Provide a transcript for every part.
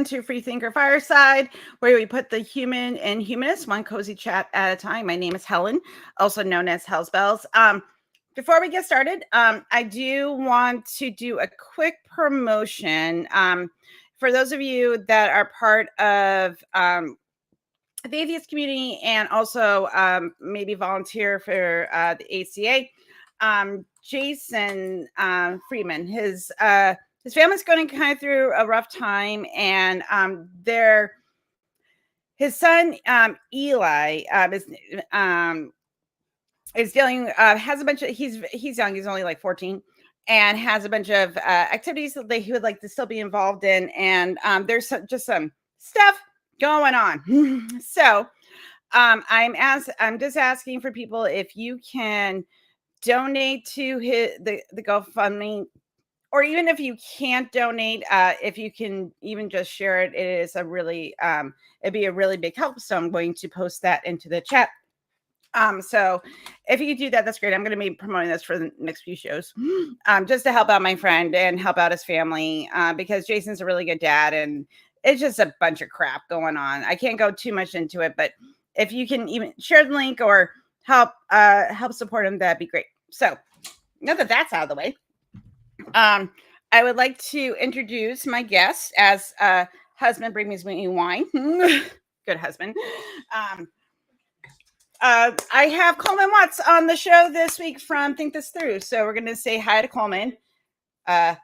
Welcome to Freethinker Fireside, where we put the human and humanist one cozy chat at a time. My name is Helen, also known as Hell's Bells. Before we get started, I do want to do a quick promotion. For those of you that are part of the atheist community and also maybe volunteer for the ACA, Jason Freeman, his family's going kind of through a rough time, and his son Eli is dealing has a bunch of he's young, he's only like 14, and has a bunch of activities that he would like to still be involved in, and there's just some stuff going on. So I'm just asking for people if you can donate to the GoFundMe, or even if you can't donate, if you can even just share it. It is a really it'd be a really big help. So I'm going to post that into the chat. So if you do that, that's great. I'm going to be promoting this for the next few shows, just to help out my friend and help out his family, because Jason's a really good dad, and it's just a bunch of crap going on. I can't go too much into it, but if you can even share the link or help support him, that'd be great. So now that that's out of the way, I would like to introduce my guest as husband bring me wine. Good husband. I have Coleman Watts on the show this week from Think This Through. So we're going to say hi to Coleman. Show.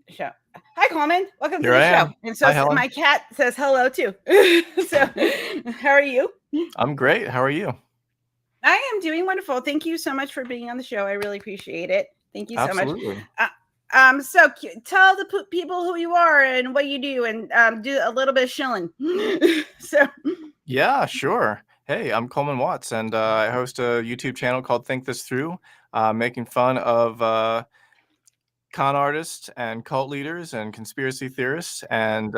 Hi, Coleman. Welcome to the show. And so hi, my cat says hello too. So how are you? I'm great. How are you? I am doing wonderful. Thank you so much for being on the show. I really appreciate it. Thank you so Absolutely. much. So tell the people who you are and what you do, and do a little bit of shilling. So yeah, sure. Hey, I'm Coleman Watts, and I host a YouTube channel called Think This Through, making fun of con artists and cult leaders and conspiracy theorists, and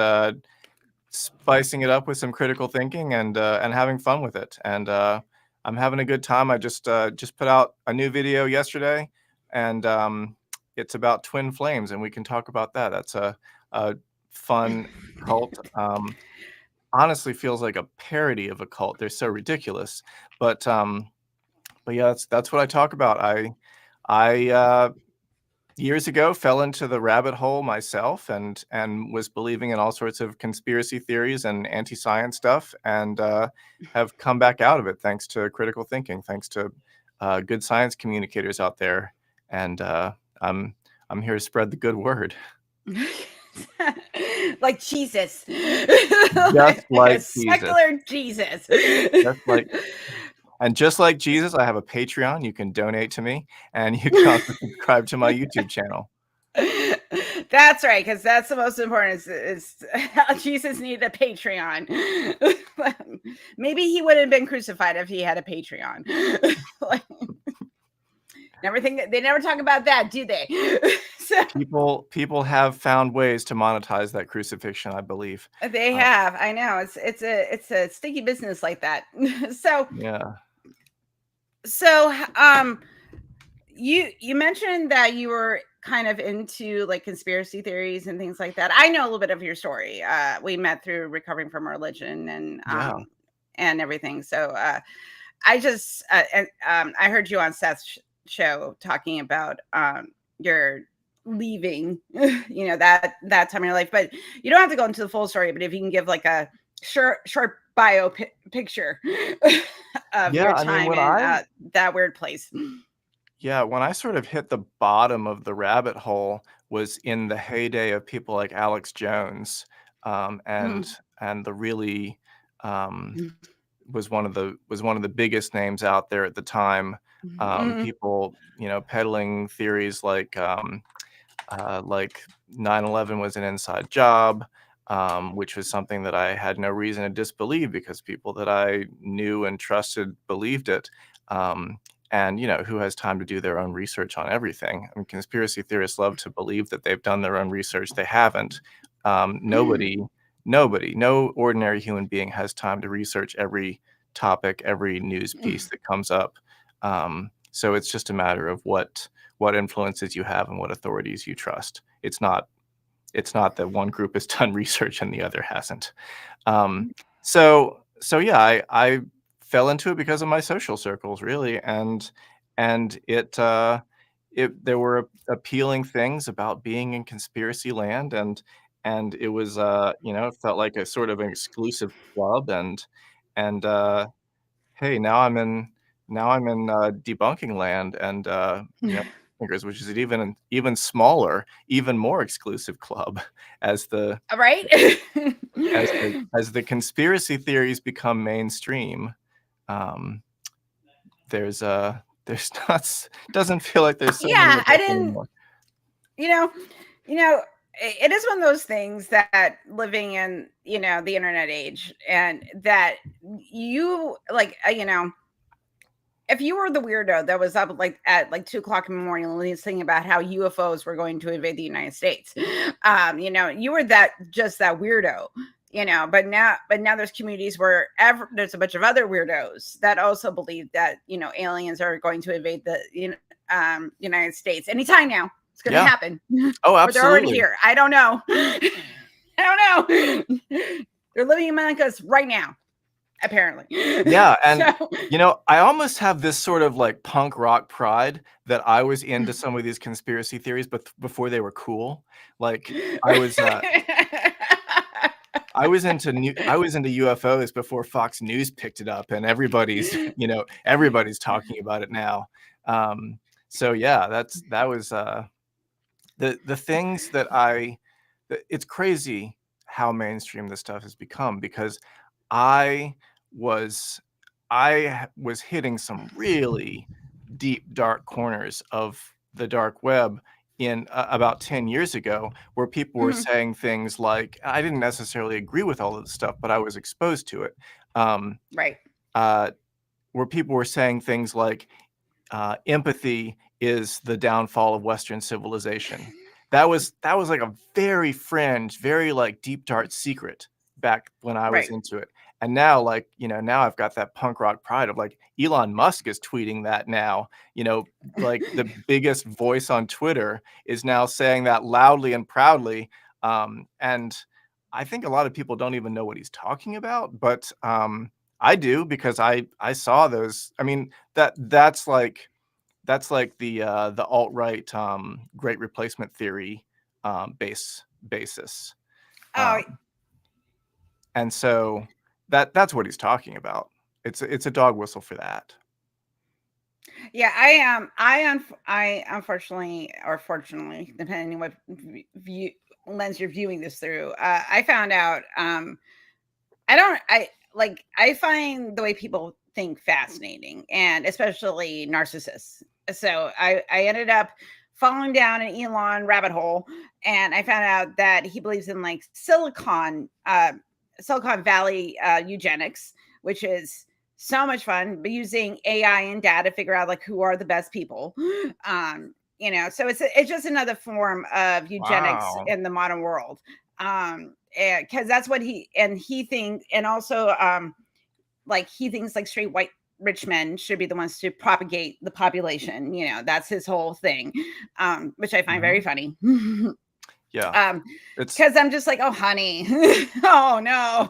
spicing it up with some critical thinking and having fun with it. And I'm having a good time. I just put out a new video yesterday, and it's about twin flames, and we can talk about that. That's a fun cult. Honestly feels like a parody of a cult. They're so ridiculous, but yeah, that's what I talk about. I years ago fell into the rabbit hole myself and was believing in all sorts of conspiracy theories and anti-science stuff, and have come back out of it thanks to critical thinking, thanks to good science communicators out there, and I'm here to spread the good word. Like Jesus. Just like secular Jesus. Just like Jesus, I have a Patreon. You can donate to me, and you can also subscribe to my YouTube channel. That's right, because that's the most important. Is Jesus needed a Patreon. Maybe he wouldn't have been crucified if he had a Patreon. They never talk about that, do they? So, people have found ways to monetize that crucifixion, I believe. They have. I know. It's a sticky business like that. So yeah. So you mentioned that you were kind of into like conspiracy theories and things like that. I know a little bit of your story. We met through recovering from religion and everything. So I just I heard you on Seth's show talking about your leaving, that time in your life, but you don't have to go into the full story, but if you can give like a short bio picture of your time in that weird place. Yeah, when I sort of hit the bottom of the rabbit hole was in the heyday of people like Alex Jones, and the really was one of the biggest names out there at the time. People, peddling theories like 9/11 was an inside job, which was something that I had no reason to disbelieve because people that I knew and trusted believed it. And, who has time to do their own research on everything? I mean, conspiracy theorists love to believe that they've done their own research. They haven't. No ordinary human being has time to research every topic, every news piece that comes up. So it's just a matter of what influences you have and what authorities you trust. It's not It's not that one group has done research and the other hasn't. Um, so yeah, I fell into it because of my social circles, really, and it there were appealing things about being in conspiracy land, and it was it felt like a sort of an exclusive club, and hey, now I'm in debunking land, and which is an even smaller, even more exclusive club as the Right? as the conspiracy theories become mainstream. um, there's not doesn't feel like there's so many Yeah, of I us didn't, anymore. you know, it is one of those things that living in, the internet age, and that you like, if you were the weirdo that was up like at like 2 o'clock in the morning listening about how UFOs were going to invade the United States, you were just that weirdo, but now there's communities where there's a bunch of other weirdos that also believe that, aliens are going to invade the United States anytime now. It's going to Yeah. happen, Oh, or they're already absolutely. here. I don't know. I don't know. They're living among us right now, apparently. Yeah, and So I almost have this sort of like punk rock pride that I was into some of these conspiracy theories, but before they were cool. Like I was I was into UFOs before Fox News picked it up, and everybody's talking about it now. So yeah, that was the things it's crazy how mainstream this stuff has become, because I was I was hitting some really deep dark corners of the dark web in about 10 years ago, where people were Mhm. saying things like, I didn't necessarily agree with all of the stuff, but I was exposed to it. Um, Right. uh, where people were saying things like, empathy is the downfall of Western civilization. That was like a very fringe, very like deep dark secret back when I was Right. into it. And now, like, now I've got that punk rock pride of like Elon Musk is tweeting that now. Like the biggest voice on Twitter is now saying that loudly and proudly. And I think a lot of people don't even know what he's talking about, but I do, because I saw those. I mean, that's like the alt-right great replacement theory basis. Oh, Um, and so that's what he's talking about. It's a dog whistle for that. yeah. I unfortunately, or fortunately, depending on what view lens you're viewing this through, I found out. I don't. I find the way people think fascinating, and especially narcissists. So I ended up falling down an Elon rabbit hole, and I found out that he believes in like Silicon Valley eugenics, which is so much fun, but using AI and data to figure out like who are the best people. So it's just another form of eugenics Wow. in the modern world. Because that's what he thinks, and also like he thinks like straight white rich men should be the ones to propagate the population. That's his whole thing, which I find very Mhm. funny. Yeah. It's Because I'm just like, oh honey, oh no.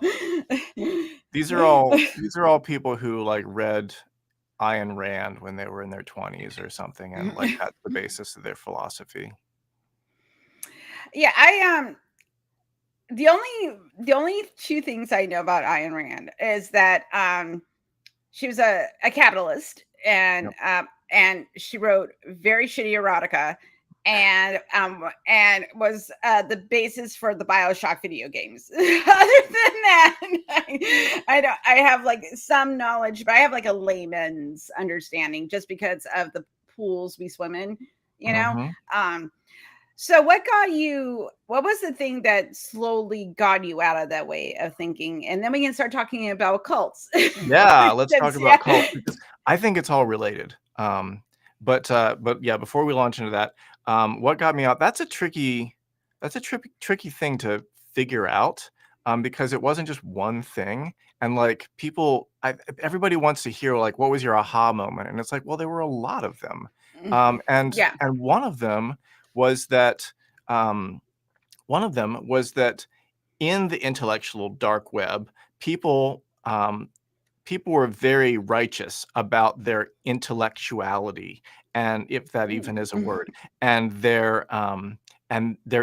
these are all people who like read Ayn Rand when they were in their 20s or something, and like that's the basis of their philosophy. Yeah, the only two things I know about Ayn Rand is that she was a capitalist, Yep. and she wrote very shitty erotica, and was the basis for the BioShock video games. Other than that, I have like some knowledge, but I have like a layman's understanding just because of the pools we swim in, you know. Mhm. Um, so what was the thing that slowly got you out of that way of thinking? And then we can start talking about cults. Yeah, let's talk Yeah. about cults, because I think it's all related. But yeah, before we launch into that, what got me out? That's a tricky thing to figure out, because it wasn't just one thing. And like everybody wants to hear like, what was your aha moment? And it's like, well, there were a lot of them. Yeah. And one of them was that um, one of them was that in the intellectual dark web, people people were very righteous about their intellectuality, and if that even is a word, and their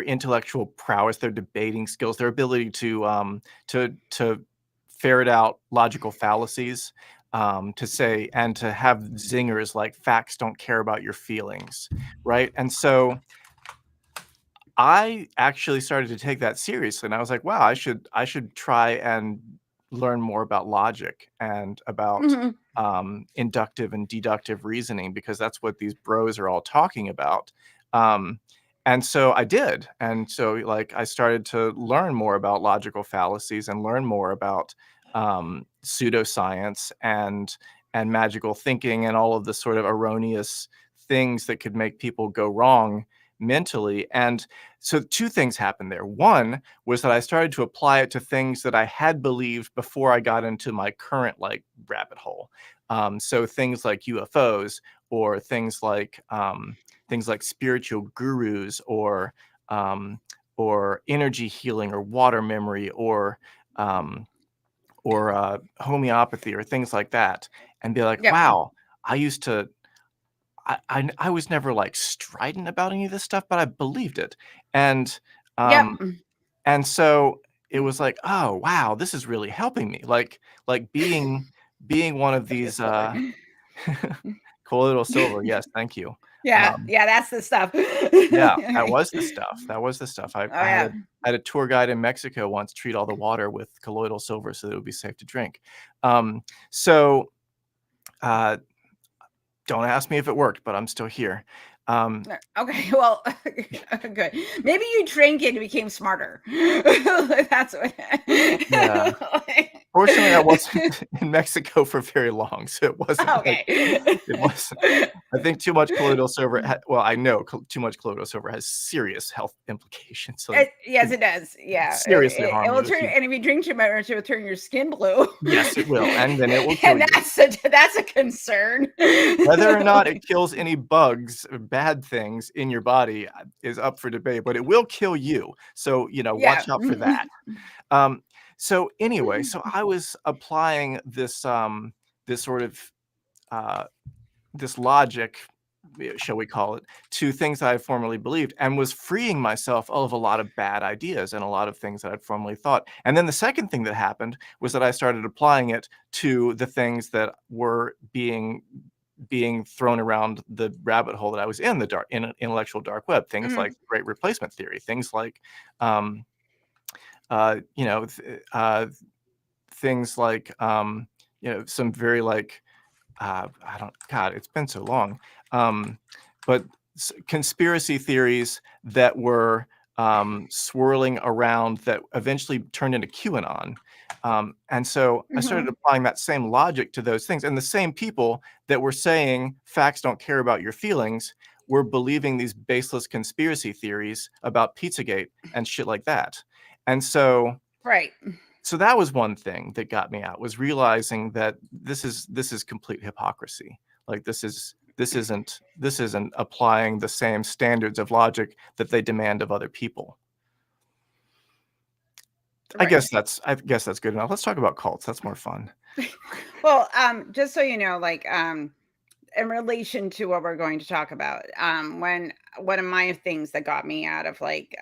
intellectual prowess, their debating skills, their ability to ferret out logical fallacies, to say and to have zingers like facts don't care about your feelings, right? And so I actually started to take that seriously, and I was like, "Wow, I should try and learn more about logic and about Mhm. inductive and deductive reasoning because that's what these bros are all talking about." Um, and so I did, and so like I started to learn more about logical fallacies and learn more about pseudoscience and magical thinking and all of the sort of erroneous things that could make people go wrong mentally. And so two things happened there. One was that I started to apply it to things that I had believed before I got into my current like rabbit hole. So things like UFOs or things like spiritual gurus um, or energy healing or water memory um, or homeopathy or things like that, and be like, Yep. wow, I used to I was never, like, strident about any of this stuff, but I believed it, and, Yep. um, and so it was like, "Oh, wow, this is really helping me." Like, being one of Like a these, silver. colloidal silver, yes, thank you. Yeah. Um, Yeah. That's the stuff. yeah, that was the stuff, that was the stuff. Oh, I yeah. had a tour guide in Mexico once treat all the water with colloidal silver so that it would be safe to drink. Um, so, uh don't ask me if it worked, but I'm still here. Um, Okay, well, good. Maybe you drank it and became smarter. That's what. yeah. Fortunately, I wasn't in Mexico for very long, so it wasn't like Okay. it wasn't I think too much colloidal silver well, I know too much colloidal silver has serious health implications, so Yes, could it does. Yeah, seriously it harm will you if turn, you and if you drink too much, it will turn your skin blue, yes, it will, and then it will kill and you. that's a concern. Whether or not it kills any bugs or bad things in your body, is up for debate, but it will kill you, so, Yeah. watch out for that. Um, so anyway, so I was applying this sort of, uh this logic, shall we call it, to things that I formerly believed and was freeing myself of a lot of bad ideas and a lot of things that I'd formerly thought. And then the second thing that happened was that I started applying it to the things that were being thrown around the rabbit hole that I was in, the intellectual dark web, things like Mhm. great replacement theory, things like um, uh, you know, th- uh, things like some very like I don't God, it's been so long. Um, but conspiracy theories that were swirling around that eventually turned into QAnon. And so I started Mhm. applying that same logic to those things. And the same people that were saying facts don't care about your feelings were believing these baseless conspiracy theories about Pizzagate and shit like that. And Right. so that was one thing that got me out, was realizing that this is complete hypocrisy. Like this isn't applying the same standards of logic that they demand of other people. Right. I guess that's good enough. Let's talk about cults. That's more fun. Well, just so you know, like, in relation to what we're going to talk about, when one of my things that got me out of like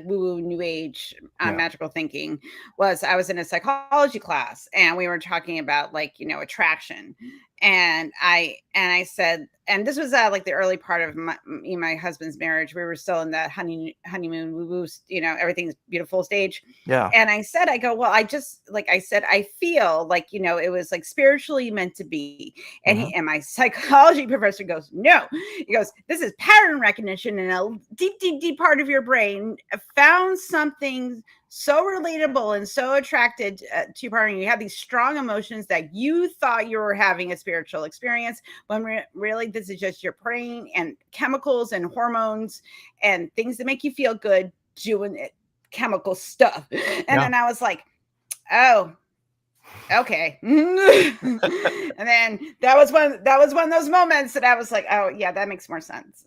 woo woo new age Yeah. magical thinking was I was in a psychology class and we were talking about like attraction, and I said, and this was like the early part of me and my husband's marriage. We were still in that honeymoon woo woo, everything's beautiful stage. Yeah. And I said, I go, well, I said, I feel like, it was like spiritually meant to be. And Mhm. my psychology professor goes, no. He goes, this is pattern recognition, and a deep, deep, deep part of your brain found something so relatable and so attracted to your partner. You have these strong emotions that you thought you were having a spiritual experience, when really this is just your brain and chemicals and hormones and things that make you feel good doing it, chemical stuff. And Yeah. then I was like, oh, okay. And then that was one of those moments that I was like, oh yeah, that makes more sense.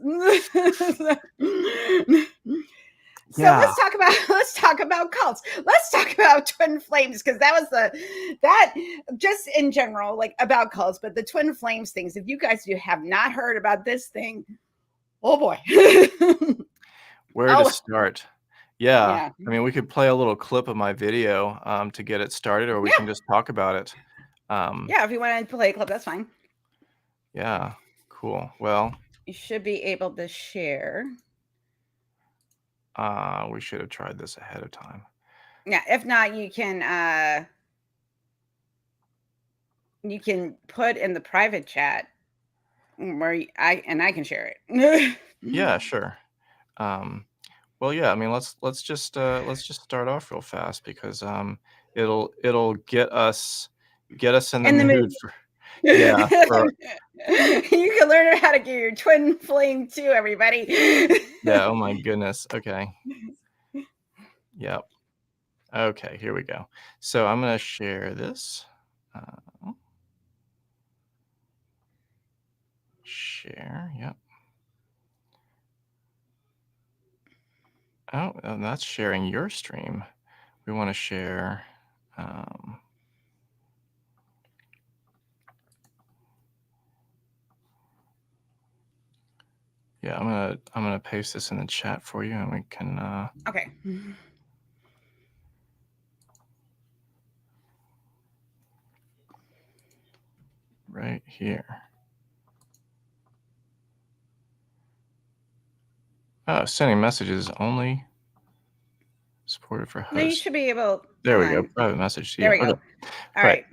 So Yeah. let's talk about cults. Let's talk about twin flames, because that was that just in general, like about cults, but the twin flames things. If you guys have not heard about this thing, oh boy. Where to start? Yeah. Yeah. I mean, we could play a little clip of my video to get it started, or we Yeah. can just talk about it. Yeah, if you want to play a clip, that's fine. Yeah. Cool. Well, You should be able to share. we should have tried this ahead of time. Yeah, if not, you can put in the private chat where I can share it. Yeah, sure. Well, yeah. I mean, let's just start off real fast because it'll get us in the In the mood mood. for for You can learn how to get your twin flame too, everybody. yeah. Oh my goodness. Okay. Yep. Okay. Here we go. So I'm gonna share this. Share. Yep. Oh, and that's sharing your stream. We want to share. Yeah, I'm gonna paste this in the chat for you, and we can. Okay. Right here. Oh, sending messages only. Supported for host. No, you should be able. There we go. Private message. There we go. Okay. All right.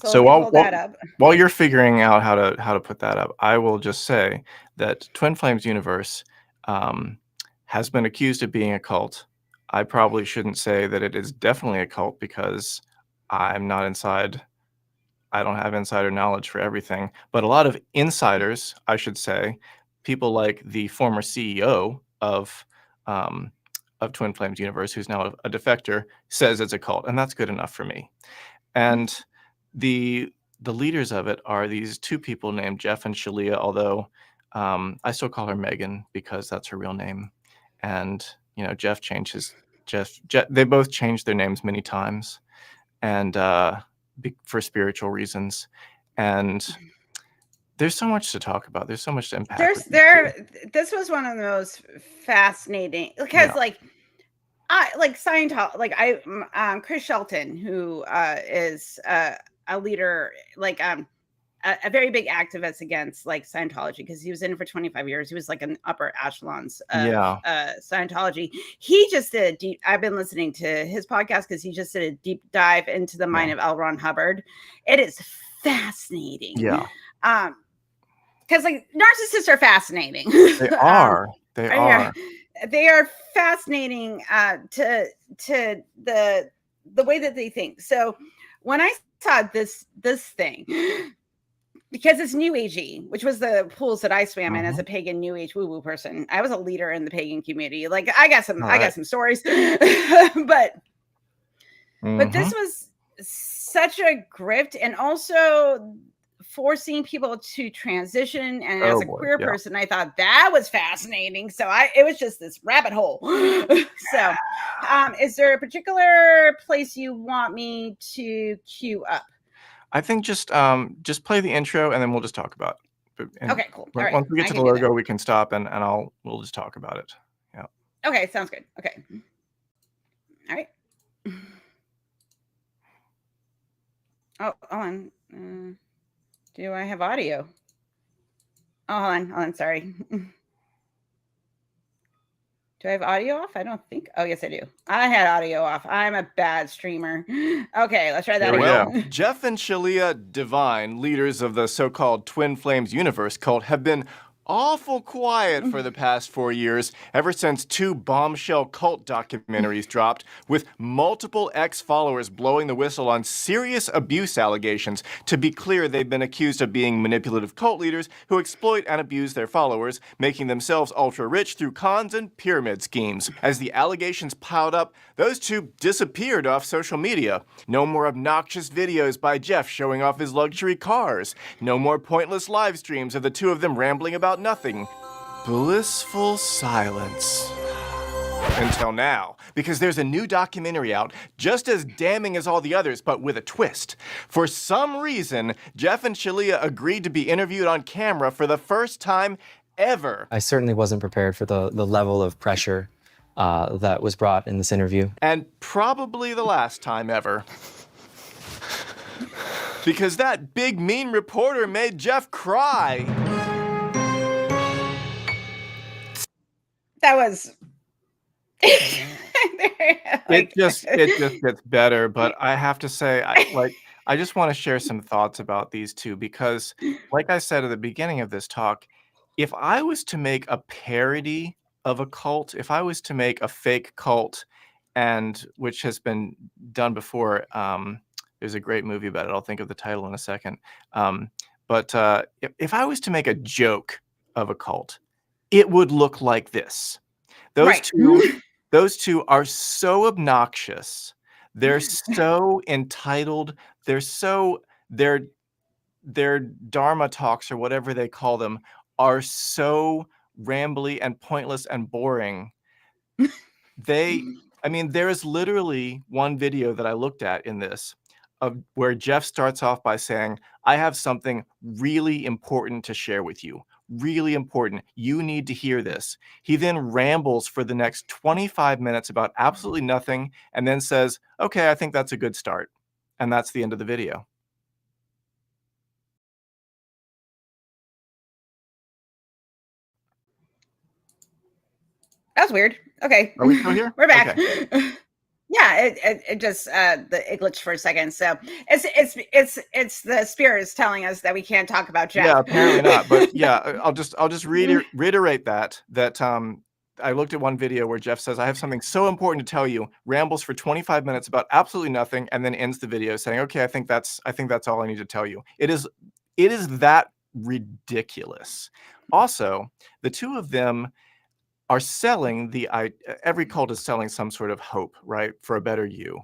So let me pull that up. while you're figuring out how to put that up, I will just say that Twin Flames Universe has been accused of being a cult. I probably shouldn't say that it is definitely a cult because I'm not inside. I don't have insider knowledge for everything, but a lot of insiders, I should say, people like the former CEO of Twin Flames Universe, who's now a defector, says it's a cult, and that's good enough for me. And the leaders of it are these two people named Jeff and Shalia, although I still call her Megan because that's her real name. And Jeff changed his Jeff. They both changed their names many times, and for spiritual reasons. And there's so much to talk about. There's so much to impact. This was one of the most fascinating because, I like Scientology. Like Chris Shelton, who is a leader, like a very big activist against like Scientology, because he was in it for 25 years. He was like in upper echelons of Scientology. He just did a deep. I've been listening to his podcast because he just did a deep dive into the mind of L. Ron Hubbard. It is fascinating. Yeah. Because like narcissists are fascinating. They are. They are. They are fascinating to the way that they think. So when I saw this thing, because it's New Agey, which was the pools that I swam in as a pagan New Age woo woo person. I was a leader in the pagan community. Like I got some stories, but this was such a grift, and also forcing people to transition. And as a queer person, I thought that was fascinating. So it was just this rabbit hole. So is there a particular place you want me to queue up? I think just play the intro and then we'll just talk about it. Okay, cool. All right. Once we get to the logo, we can stop and we'll just talk about it. Yeah. Okay, sounds good. Okay. All right. Oh, hold on. Do I have audio? Oh, hold on. Sorry. Do I have audio off? I don't think. Oh, yes, I do. I had audio off. I'm a bad streamer. Okay, let's try that again. Well, Jeff and Shalia Divine, leaders of the so-called Twin Flames Universe cult, have been awful quiet for the past 4 years, ever since 2 bombshell cult documentaries dropped, with multiple ex-followers blowing the whistle on serious abuse allegations. To be clear, they've been accused of being manipulative cult leaders who exploit and abuse their followers, making themselves ultra-rich through cons and pyramid schemes. As the allegations piled up, those two disappeared off social media. No more obnoxious videos by Jeff showing off his luxury cars. No more pointless live streams of the two of them rambling about nothing. Blissful silence. Until now, because there's a new documentary out just as damning as all the others, but with a twist. For some reason, Jeff and Shalia agreed to be interviewed on camera for the first time ever. I certainly wasn't prepared for the level of pressure that was brought in this interview. And probably the last time ever. Because that big mean reporter made Jeff cry. That was. It just gets better, but I have to say, I just want to share some thoughts about these two because, like I said at the beginning of this talk, if I was to make a parody of a cult, if I was to make a fake cult, and which has been done before, there's a great movie about it. I'll think of the title in a second. But if I was to make a joke of a cult, it would look like this. Those two are so obnoxious. They're so entitled. Their dharma talks or whatever they call them are so rambly and pointless and boring. There is literally one video that I looked at in this of where Jeff starts off by saying, I have something really important to share with you. Really important. You need to hear this. He then rambles for the next 25 minutes about absolutely nothing and then says, okay, I think that's a good start. And that's the end of the video. That was weird. Okay. Are we still here? We're back. Okay. Yeah, it just it glitched for a second. So it's the spirits telling us that we can't talk about Jeff. Yeah, apparently not. But yeah, I'll just reiterate that I looked at one video where Jeff says, I have something so important to tell you, rambles for 25 minutes about absolutely nothing, and then ends the video saying, okay, I think that's all I need to tell you. It is that ridiculous. Also, the two of them are selling every cult is selling some sort of hope, right? For a better you.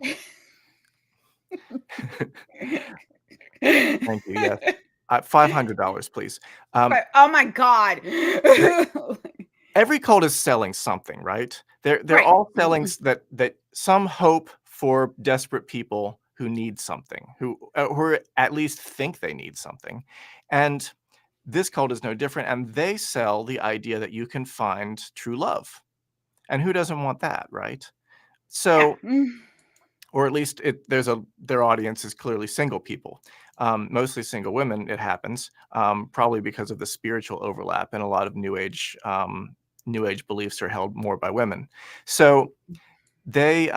Thank you. Yes. $500, please. Oh my God. Every cult is selling something, right? They're Right. all selling that some hope for desperate people who need something, who at least think they need something. And this cult is no different, and they sell the idea that you can find true love. And who doesn't want that, right? So, Yeah. or at least their audience is clearly single people, mostly single women, it happens, probably because of the spiritual overlap, and a lot of New Age beliefs are held more by women. So they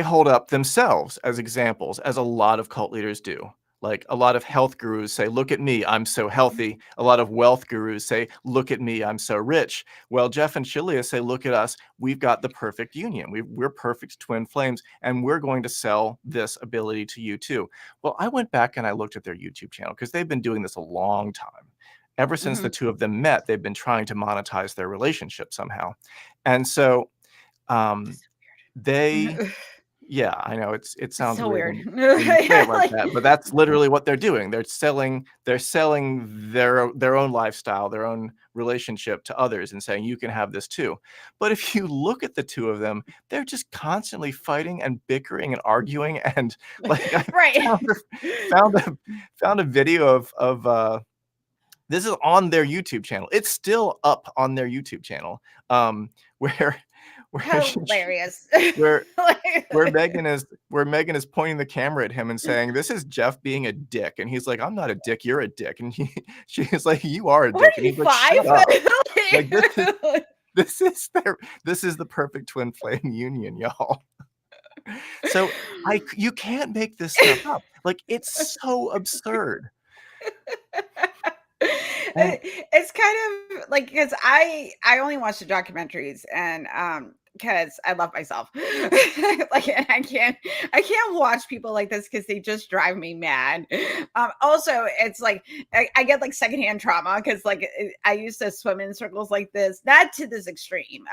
hold up themselves as examples, as a lot of cult leaders do. Like a lot of health gurus say, look at me, I'm so healthy. A lot of wealth gurus say, look at me, I'm so rich. Well, Jeff and Shalia say, look at us, we've got the perfect union. We're perfect twin flames, and we're going to sell this ability to you too. Well, I went back and I looked at their YouTube channel because they've been doing this a long time. Ever since the two of them met, they've been trying to monetize their relationship somehow. And so yeah, I know it sounds so weird. when you say it like that, but that's literally what they're doing. They're selling their own lifestyle, their own relationship to others, and saying you can have this too. But if you look at the two of them, they're just constantly fighting and bickering and arguing. And like I found a video of this is on their YouTube channel. It's still up on their YouTube channel, where hilarious. where Megan is pointing the camera at him and saying, "This is Jeff being a dick," and he's like, "I'm not a dick. You're a dick." And she's like, "You are a dick." And he's like, "Shut up." Like, this is the perfect twin flame union, y'all. So you can't make this stuff up. Like, it's so absurd. It's kind of like, because I only watch the documentaries, and because I love myself. Like, and I can't watch people like this because they just drive me mad. Also, it's like I get like secondhand trauma because like I used to swim in circles like this, not to this extreme.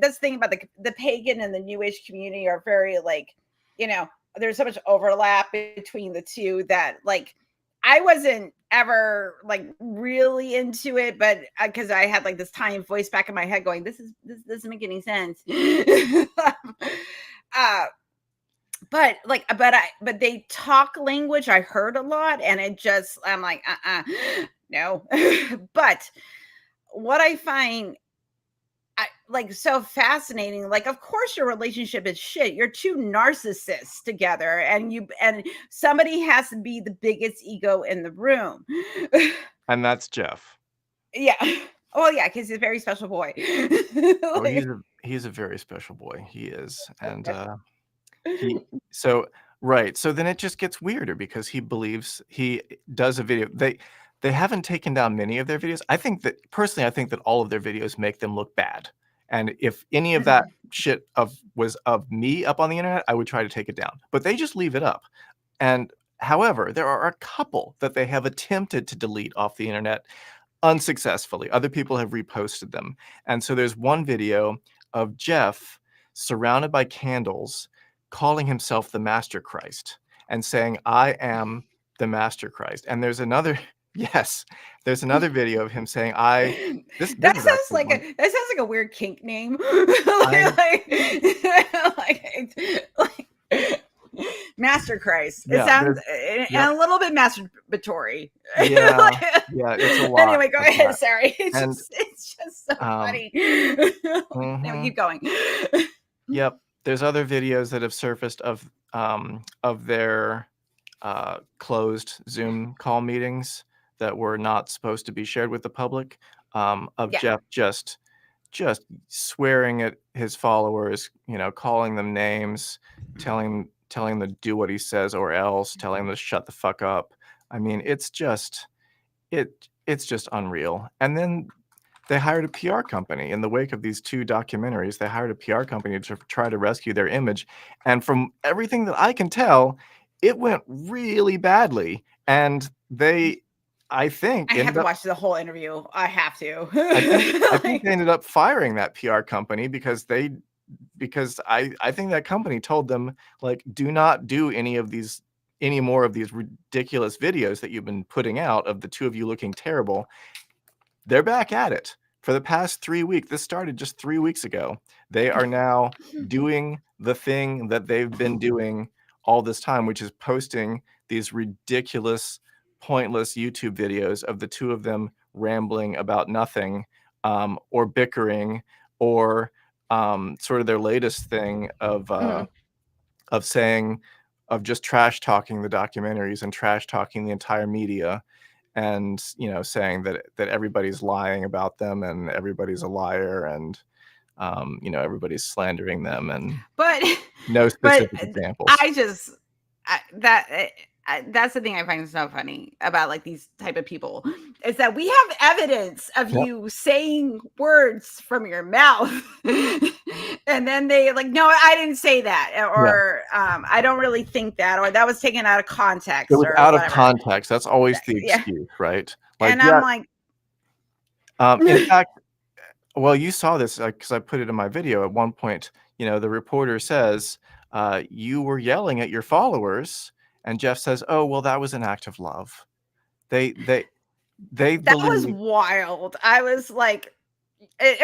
This thing about the pagan and the New Age community are very like, there's so much overlap between the two that like I wasn't ever like really into it, but because I had like this tiny voice back in my head going, this doesn't make any sense. But they talk language I heard a lot, and I'm like, no. But what I find like so fascinating, like, of course your relationship is shit. You're two narcissists together, and somebody has to be the biggest ego in the room. And that's Jeff. Yeah. Oh yeah, because he's a very special boy. Oh, he's a very special boy. He is. And right. So then it just gets weirder because he believes he does a video. They haven't taken down many of their videos. I think that all of their videos make them look bad. And if any of that shit was of me up on the internet, I would try to take it down. But they just leave it up. And however, there are a couple that they have attempted to delete off the internet unsuccessfully. Other people have reposted them. And so there's one video of Jeff surrounded by candles calling himself the Master Christ and saying, I am the Master Christ. And there's another video of him saying, that sounds like a weird kink name. Master Christ. It sounds and a little bit masturbatory. Yeah, it's a lot. Anyway, go ahead. Sorry. It's just so funny. Mm-hmm. Keep going. Yep. There's other videos that have surfaced of their closed Zoom call meetings that were not supposed to be shared with the public, Jeff just swearing at his followers, calling them names, telling them to do what he says or else, telling them to shut the fuck up. I mean, it's just unreal. And then they hired a PR company in the wake of these two documentaries. They hired a PR company to try to rescue their image. And from everything that I can tell, it went really badly. And I have to watch the whole interview. I have to. I think they ended up firing that PR company because I think that company told them, like, do not do any more of these ridiculous videos that you've been putting out of the two of you looking terrible. They're back at it for the past 3 weeks. This started just 3 weeks ago. They are now doing the thing that they've been doing all this time, which is posting these ridiculous, pointless YouTube videos of the two of them rambling about nothing, or bickering, or sort of their latest thing of just trash talking the documentaries and trash talking the entire media, and saying that everybody's lying about them and everybody's a liar, and everybody's slandering them, and no specific examples. That's the thing I find so funny about like these type of people, is that we have evidence of you saying words from your mouth and then they like, no, I didn't say that, or I don't really think that, or that was taken out of context. It was out of context. That's always the excuse, right? Like, and I'm like, in fact, well, you saw this because I put it in my video. At one point, the reporter says, you were yelling at your followers. And Jeff says, "Oh, well, that was an act of love." That was wild. I was like,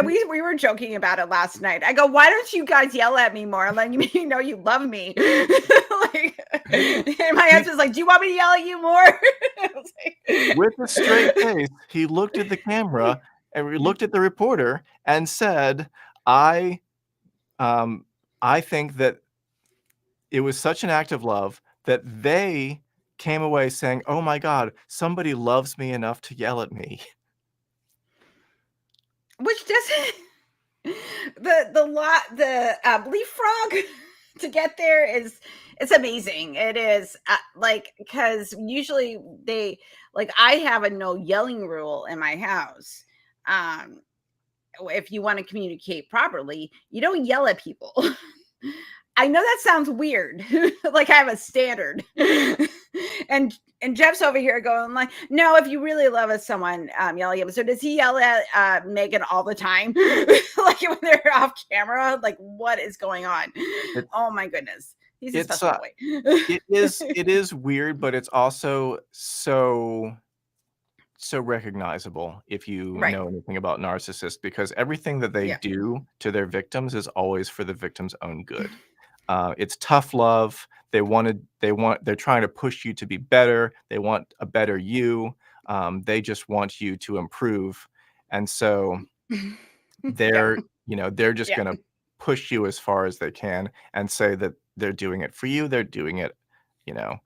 we were joking about it last night. I go, why don't you guys yell at me more? I'm letting you know you love me. Like, and my husband's like, do you want me to yell at you more? With a straight face, he looked at the camera and looked at the reporter and said, I think that it was such an act of love that they came away saying, oh my God, somebody loves me enough to yell at me. Which doesn't, the leapfrog to get there it's amazing. It is because usually I have a no yelling rule in my house. If you want to communicate properly, you don't yell at people. I know that sounds weird. Like I have a standard. and Jeff's over here going like, no, if you really love someone, yell at him. So does he yell at Megan all the time? Like when they're off camera? Like what is going on? Oh my goodness. He's a special boy. It is weird, but it's also so so recognizable if you Right. know anything about narcissists, because everything that they Yeah. do to their victims is always for the victim's own good. It's tough love. They're trying to push you to be better. They want a better you. They just want you to improve. And so Yeah. they're just Yeah. going to push you as far as they can and say that they're doing it for you. They're doing it, you know.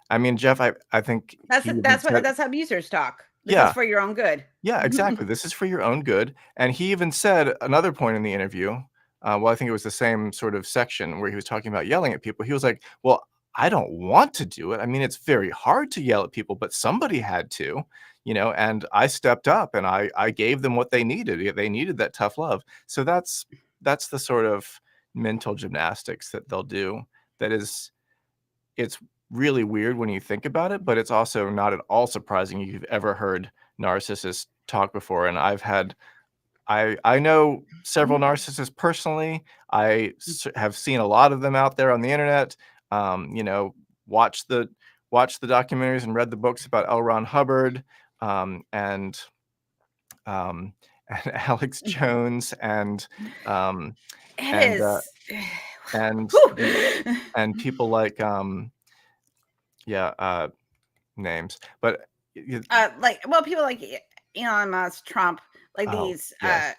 I mean, Jeff, I think he even said, That's how abusers talk. This is yeah, for your own good. yeah, exactly. This is for your own good. And he even said another point in the interview. Well, I think it was the same sort of section where he was talking about yelling at people. He was like, "Well, I don't want to do it. I mean, it's very hard to yell at people, but somebody had to, and I stepped up and I gave them what they needed. They needed that tough love." So that's the sort of mental gymnastics that they'll do. It's really weird when you think about it, but it's also not at all surprising if you've ever heard narcissists talk before. And I know several narcissists personally. Have seen a lot of them out there on the internet. Watched the documentaries and read the books about L. Ron Hubbard, and and Alex Jones, and It and uh, is. and Whew. and people like yeah, names, but People like Elon Musk, Trump, like oh these yes,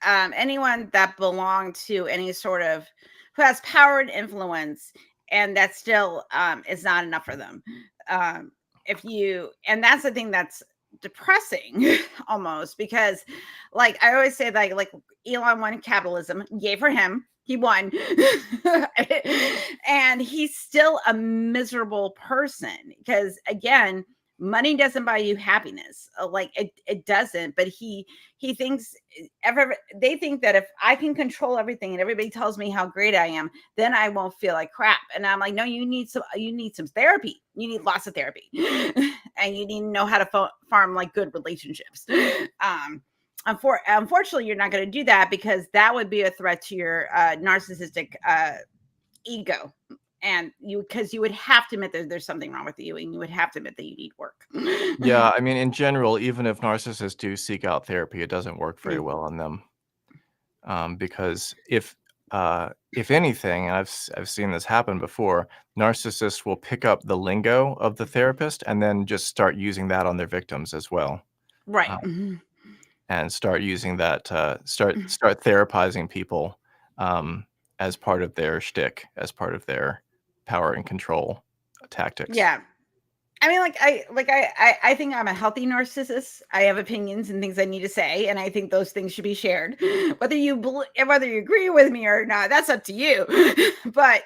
anyone that belong to any sort of who has power and influence, and that still is not enough for them. If you and that's the thing that's depressing almost, because like I always say, like Elon won capitalism, yay for him, he won. And he's still a miserable person because, again, money doesn't buy you happiness. Like it doesn't. But he thinks they think that if I can control everything and everybody tells me how great I am, then I won't feel like crap. And I'm like, no, you need some therapy. You need lots of therapy. And you need to know how to farm like good relationships. Unfortunately, you're not going to do that because that would be a threat to your narcissistic ego. And because you would have to admit that there's something wrong with you, and you would have to admit that you need work. yeah. I mean, in general, even if narcissists do seek out therapy, it doesn't work very Mm. well on them, because if anything, and I've seen this happen before, narcissists will pick up the lingo of the therapist and then just start using that on their victims as well, Right. uh, and start using that start therapizing people, as part of their shtick, as part of their power and control tactics. Yeah. I mean, I think I'm a healthy narcissist. I have opinions and things I need to say, and I think those things should be shared. Whether you agree with me or not, that's up to you. But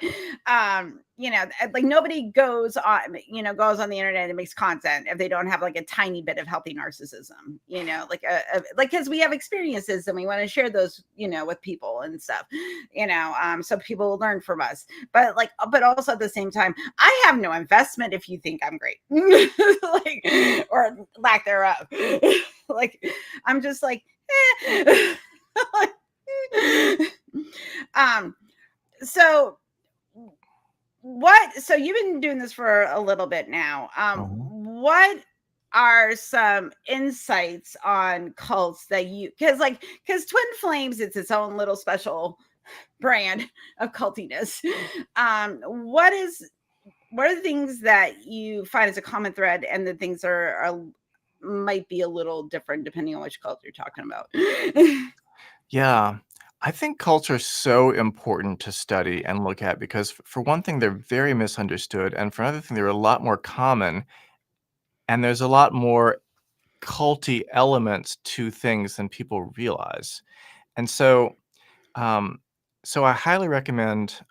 like nobody goes on the internet and makes content if they don't have like a tiny bit of healthy narcissism. Like because we have experiences and we want to share those with people and stuff. So people will learn from us. But also at the same time, I have no investment if you think I'm great. Like, or lack thereof. Like, I'm just like, eh. um so you've been doing this for a little bit now. Mhm. What are some insights on cults that because Twin Flames, it's its own little special brand of cultiness. What are the things that you find as a common thread, and the things are might be a little different depending on which cult you're talking about? Yeah. I think cults are so important to study and look at because, for one thing, they're very misunderstood. And for another thing, they're a lot more common. And there's a lot more culty elements to things than people realize. And um, so I highly recommend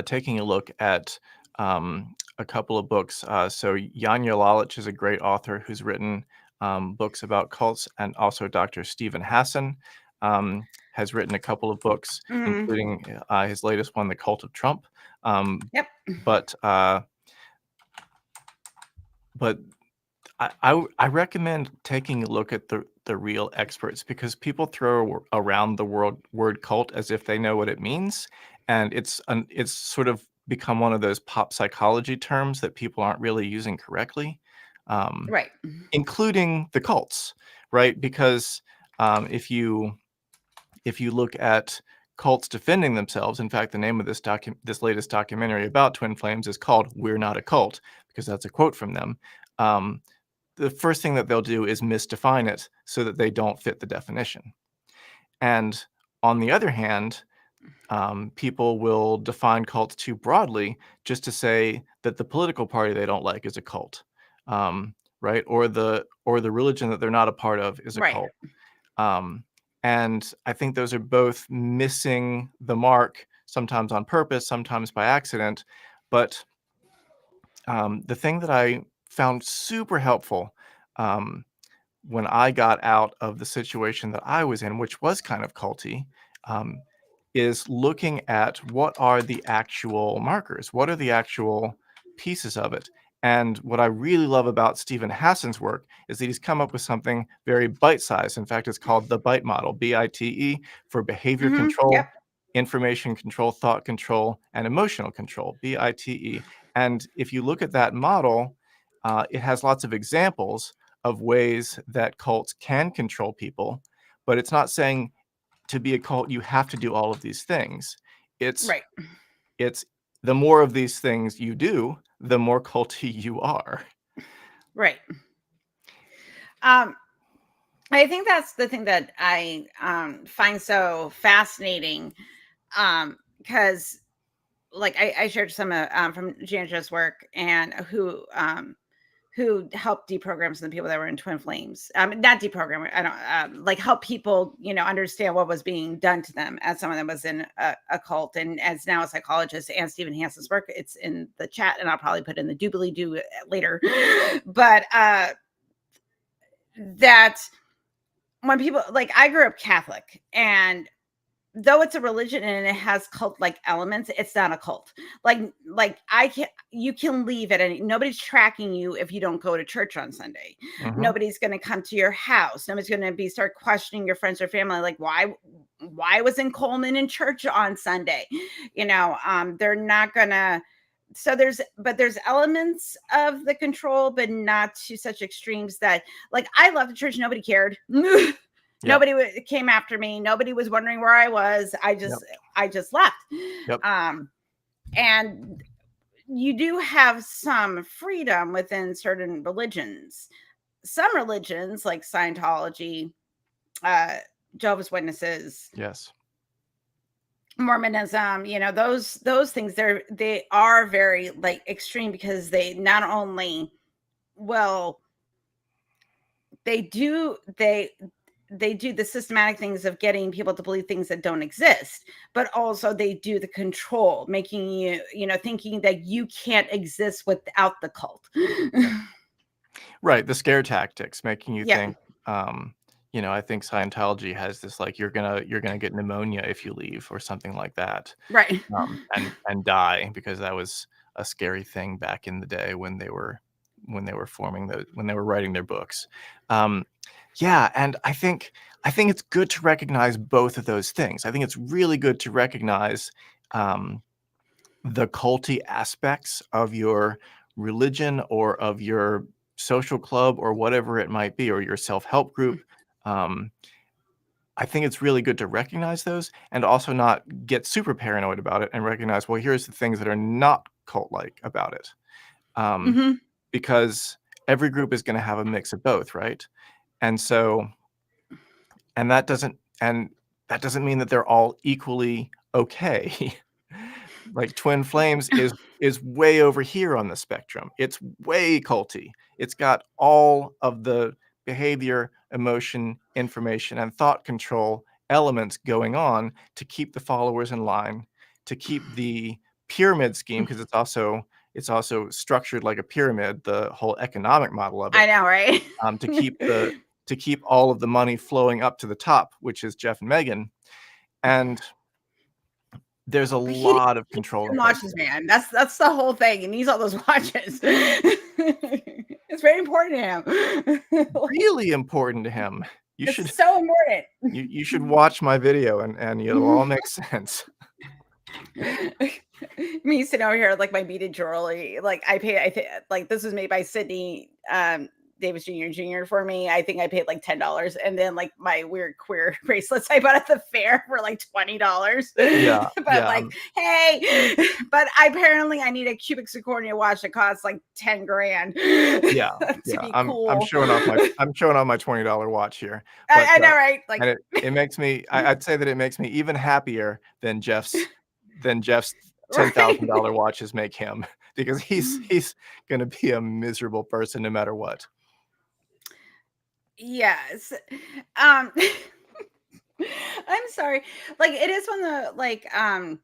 taking a look at a couple of books. So Janja Lalich is a great author who's written books about cults, and also Dr. Stephen Hassan has written a couple of books, Mhm. including his latest one, The Cult of Trump. Yep. But but I recommend taking a look at the real experts, because people throw around the word cult as if they know what it means, and it's sort of become one of those pop psychology terms that people aren't really using correctly. Right. including the cults, right? Because if you look at cults defending themselves, in fact, the name of this latest documentary about Twin Flames is called "We're Not a Cult," because that's a quote from them. The first thing that they'll do is misdefine it so that they don't fit the definition. And on the other hand, people will define cults too broadly just to say that the political party they don't like is a cult, right? Or the religion that they're not a part of is a Right. cult. And I think those are both missing the mark, sometimes on purpose, sometimes by accident. But the thing that I found super helpful when I got out of the situation that I was in, which was kind of culty, is looking at what are the actual markers, what are the actual pieces of it. And what I really love about Stephen Hassan's work is that he's come up with something very bite-sized. In fact, it's called the BITE model, BITE, for behavior control, Yep. information control, thought control, and emotional control, BITE. And if you look at that model, it has lots of examples of ways that cults can control people, but it's not saying to be a cult you have to do all of these things. It's Right. the more of these things you do, the more culty you are. Right. I think that's the thing that I find so fascinating, because like I shared some from Janja's work, and who helped deprogram some of the people that were in Twin Flames. Not deprogram, I don't like help people, understand what was being done to them, as someone that was in a cult, and as now a psychologist. And Stephen Hansen's work, it's in the chat, and I'll probably put in the doobly doo later. But that when people, like, I grew up Catholic, and though it's a religion and it has cult like elements, it's not a cult. Like you can leave at any, nobody's tracking you if you don't go to church on Sunday. Mhm. Nobody's going to come to your house. Nobody's going to start questioning your friends or family, like, why wasn't Coleman in church on Sunday? They're not gonna. So there's elements of the control, but not to such extremes that, like, I left the church, nobody cared. Nobody came after me. Nobody was wondering where I was. I just left. Yep. And you do have some freedom within certain religions. Some religions, like Scientology, Jehovah's Witnesses, Yes. Mormonism, those things, they are very, like, extreme, because they not only, well, they do the systematic things of getting people to believe things that don't exist, but also they do the control, making you, thinking that you can't exist without the cult. Right. The scare tactics, making you Yeah. think, I think Scientology has this, like, you're gonna get pneumonia if you leave, or something like that. Right. And die, because that was a scary thing back in the day when they were writing their books. Yeah, and I think it's good to recognize both of those things. I think it's really good to recognize the culty aspects of your religion, or of your social club, or whatever it might be, or your self-help group. I think it's really good to recognize those, and also not get super paranoid about it, and recognize, well, here's the things that are not cult-like about it. Because every group is going to have a mix of both, right? And so, and that doesn't mean that they're all equally okay. Like, Twin Flames is way over here on the spectrum. It's way culty. It's got all of the behavior, emotion, information, and thought control elements going on to keep the followers in line, to keep the pyramid scheme, because it's also structured like a pyramid, the whole economic model of it. I know, right? To keep all of the money flowing up to the top, which is Jeff and Megan. And there's a lot of control. Watches, man. That's the whole thing. He needs all those watches. It's very important to him. Really important to him. It's so important. You should watch my video, and it'll all make sense. Me sitting over here like my beaded jewelry. Like I think like this was made by Sydney Davis Jr. for me. I think I paid like $10, and then like my weird queer bracelets I bought at the fair for like $20. Yeah, But yeah, like, hey, but apparently I need a cubic zirconia watch that costs like 10 grand. yeah, To yeah. be I'm cool. showing off my $20 watch here, I know, right? Like, and it makes me. I'd say that it makes me even happier than Jeff's $10,000 right. watches make him, because he's going to be a miserable person no matter what. Yes. I'm sorry. Like it is one of the like I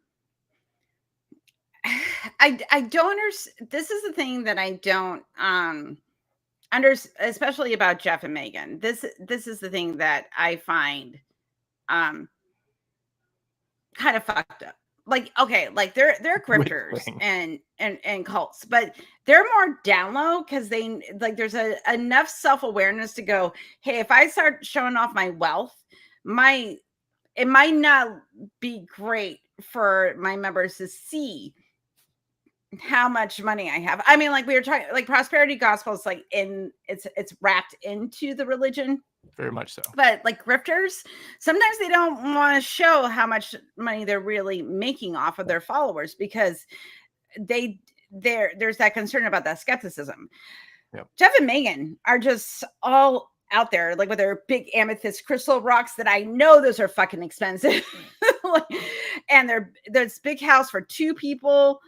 don't understand. This is the thing that I don't especially about Jeff and Megan. This is the thing that I find um kind of fucked up. Like, okay, like they're Which grifters thing? and cults, but they're more down low because they like there's enough self-awareness to go, hey, if I start showing off my wealth, it might not be great for my members to see how much money I have. I mean, like we were talking, like prosperity gospel is like it's wrapped into the religion. Very much so. But like grifters, sometimes they don't want to show how much money they're really making off of their followers because there's that concern about that skepticism. Yep. Jeff and Megan are just all out there, like with their big amethyst crystal rocks that I know those are fucking expensive. And there's big house for 2 people,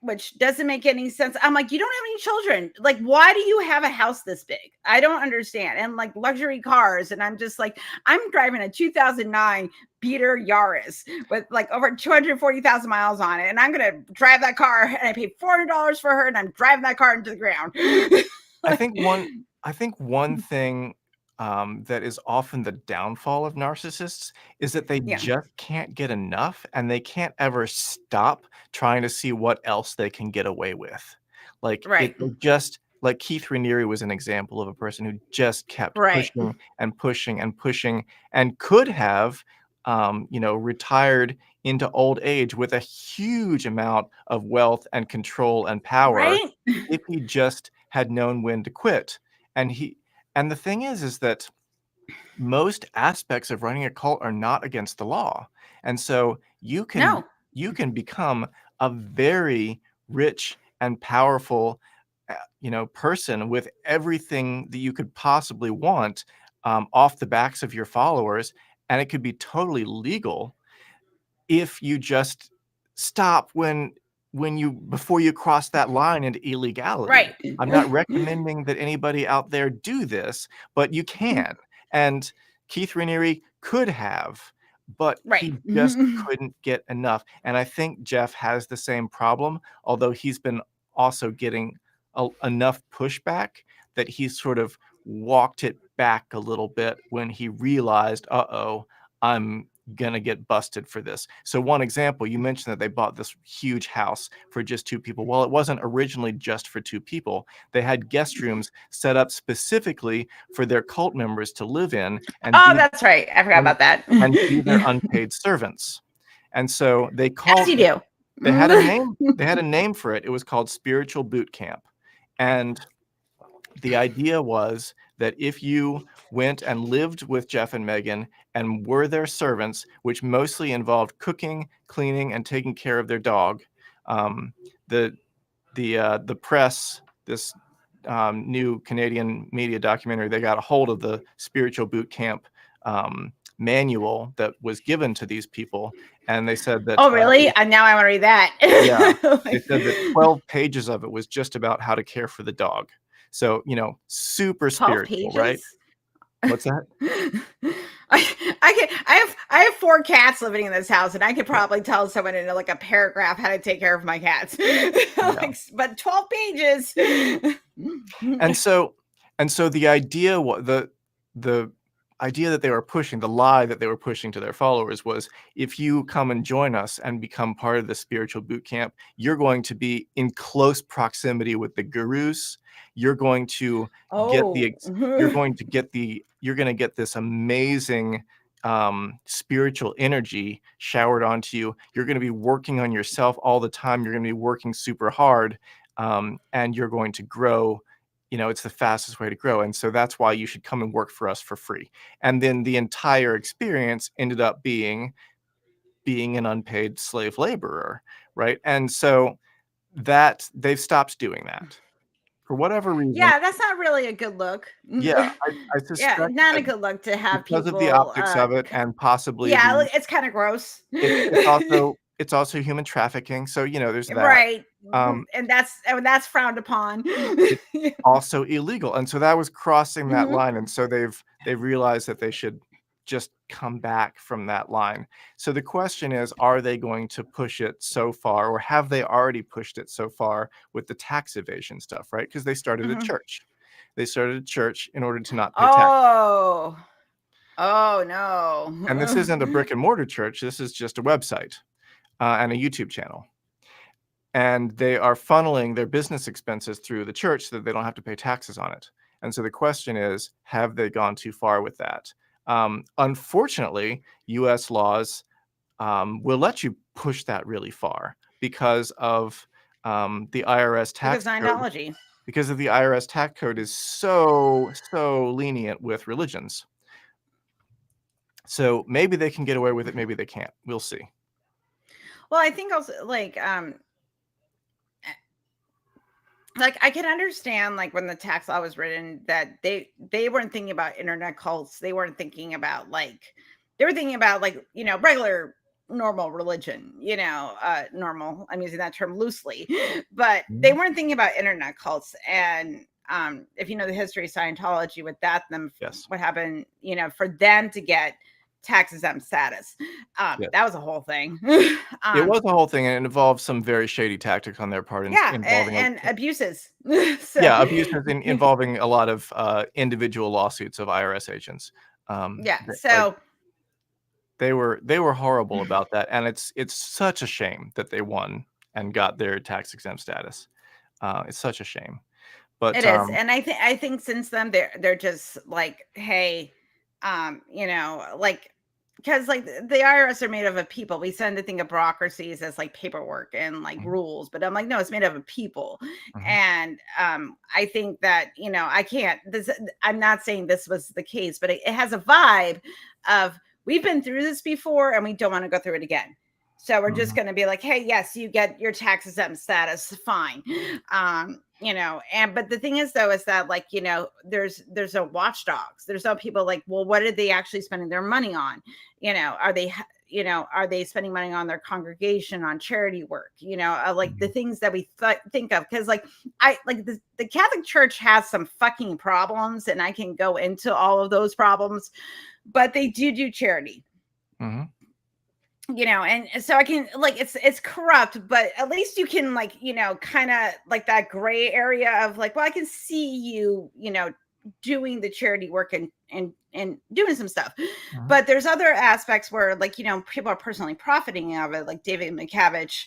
which doesn't make any sense. I'm like, you don't have any children. Like, why do you have a house this big? I don't understand. And like luxury cars. And I'm just like, I'm driving a 2009 beater Yaris with like over 240,000 miles on it. And I'm going to drive that car and I paid $400 for her and I'm driving that car into the ground. I think one thing that is often the downfall of narcissists is that they just can't get enough, and they can't ever stop trying to see what else they can get away with. Like Right. it just like Keith Raniere was an example of a person who just kept pushing and pushing and pushing, and could have retired into old age with a huge amount of wealth and control and power if he just had known when to quit. And the thing is that most aspects of running a cult are not against the law. And so you can become a very rich and powerful person with everything that you could possibly want off the backs of your followers, and it could be totally legal if you just stop before you cross that line into illegality. Right. I'm not recommending that anybody out there do this, but you can. And Keith Raniere could have, but he just couldn't get enough. And I think Jeff has the same problem, although he's been also getting enough pushback that he's sort of walked it back a little bit when he realized, I'm gonna get busted for this. So one example, you mentioned that they bought this huge house for just 2 people. Well, it wasn't originally just for 2 people. They had guest rooms set up specifically for their cult members to live in. And that's right. I forgot about that. And be their unpaid servants. And so they called. As you do. They had a name. They had a name for it. It was called Spiritual Boot Camp. And the idea was that if you went and lived with Jeff and Megan and were their servants, which mostly involved cooking, cleaning, and taking care of their dog, the press, this new Canadian media documentary, they got a hold of the Spiritual Boot Camp manual that was given to these people, and they said that. Oh, really? Now I want to read that. Yeah, they said that 12 pages of it was just about how to care for the dog. So, super spiritual, right? What's that? I have 4 cats living in this house, and I could probably tell someone in like a paragraph how to take care of my cats. But 12 pages. And so the idea, the idea that they were pushing, the lie that they were pushing to their followers was, if you come and join us and become part of the Spiritual Boot Camp, you're going to be in close proximity with the gurus. You're going to get this amazing spiritual energy showered onto you. You're going to be working on yourself all the time. You're going to be working super hard, and you're going to grow. It's the fastest way to grow. And so that's why you should come and work for us for free. And then the entire experience ended up being an unpaid slave laborer, right? And so that they've stopped doing that for whatever reason. Yeah, that's not really a good look. Yeah, I Yeah, suspect not a that good look to have because people. of the optics of it, and possibly Yeah, it's kind of gross. it's also human trafficking. So there's that. Right. Um, And that's frowned upon. It's also illegal, and so that was crossing that Mhm. line, and so they've realized that they should just come back from that line. So the question is, are they going to push it so far, or have they already pushed it so far with the tax evasion stuff, right? Because they started a Mhm. church. They started a church in order to not pay tax. Oh no. And this isn't a brick and mortar church. This is just a website and a YouTube channel. And they are funneling their business expenses through the church so that they don't have to pay taxes on it. And so the question is, have they gone too far with that? Unfortunately, U.S. laws will let you push that really far because of the IRS tax code. Scientology. Because of the IRS tax code is so lenient with religions. So maybe they can get away with it. Maybe they can't. We'll see. Well, I think also like I can understand like when the tax law was written that they weren't thinking about internet cults. They weren't thinking about they were thinking about regular normal religion, normal. I'm using that term loosely, but they weren't thinking about internet cults. And if you know the history of Scientology with that, then Yes. what happened, for them to get tax exempt status. Yes. That was a whole thing. It was a whole thing, and it involved some very shady tactics on their part. Involving and abuses. Yeah, abuses involving a lot of individual lawsuits of IRS agents. So they were horrible about that, and it's such a shame that they won and got their tax exempt status. It's such a shame. But it is, and I think since then they're just like, hey, because the IRS are made of a people. We tend to think of bureaucracies as like paperwork and rules, but I'm like, no, it's made of a people. And I think that I can't. I'm not saying this was the case, but it has a vibe of we've been through this before and we don't want to go through it again. So we're just going to be like, hey, yes, you get your tax exempt status, fine. But the thing is though, is that there's no watchdogs. There's no people like, well, what are they actually spending their money on? Are they spending money on their congregation, on charity work? The things that we think of, because the Catholic Church has some fucking problems, and I can go into all of those problems, but they do charity. And so I can it's corrupt, but at least you can kind of that gray area of well, I can see you, doing the charity work and doing some stuff. But there's other aspects where people are personally profiting of it, like David McCavich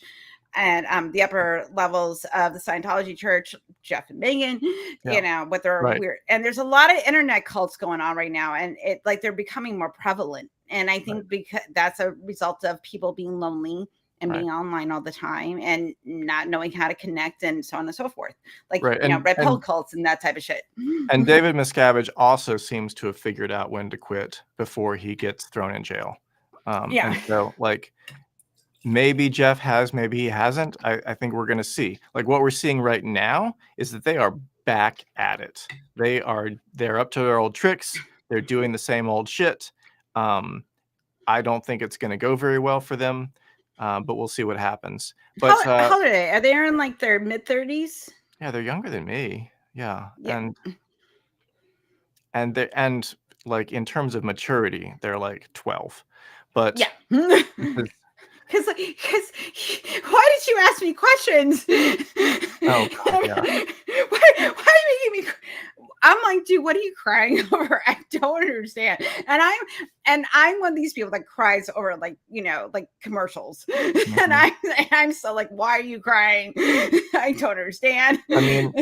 and the upper levels of the Scientology church, Jeff and Megan, with their weird, and there's a lot of internet cults going on right now, and they're becoming more prevalent. And I think because that's a result of people being lonely and being online all the time and not knowing how to connect and so on and so forth. Red pill cults and that type of shit. And David Miscavige also seems to have figured out when to quit before he gets thrown in jail. And so maybe Jeff has, maybe he hasn't. I think we're going to see. What we're seeing right now is that they are back at it. They're up to their old tricks. They're doing the same old shit. I don't think it's going to go very well for them, but we'll see what happens. But how old are they? Are they in their mid-30s? Yeah, they're younger than me. Yeah. And they're in terms of maturity, they're 12. But Because why did you ask me questions? Oh, God, yeah. Why are you making me? I'm like, dude, what are you crying over? I don't understand. And I'm one of these people that cries over commercials. And I'm so why are you crying? I don't understand. I mean,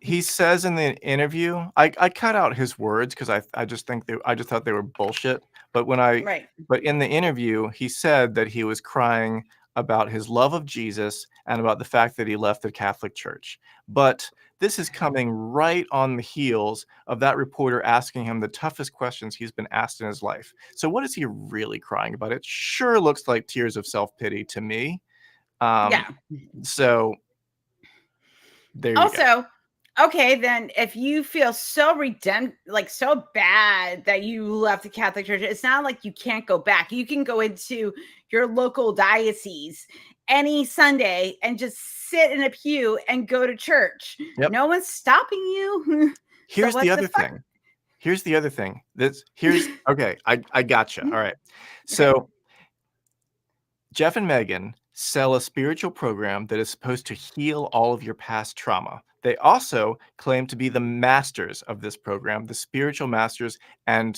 he says in the interview, I cut out his words because I just thought they were bullshit. But Right. but in the interview, he said that he was crying about his love of Jesus and about the fact that he left the Catholic Church. But this is coming right on the heels of that reporter asking him the toughest questions he's been asked in his life. So what is he really crying about? It sure looks like tears of self-pity to me. Yeah. So there you go. Also, okay, then if you feel so like so bad that you left the Catholic Church, it's not like you can't go back. You can go into your local diocese any Sunday and just sit in a pew and go to church. Yep. No one's stopping you. Here's the other thing. Here's the other thing. Okay, I gotcha. All right. So Jeff and Megan sell a spiritual program that is supposed to heal all of your past trauma. They also claim to be the masters of this program, the spiritual masters. And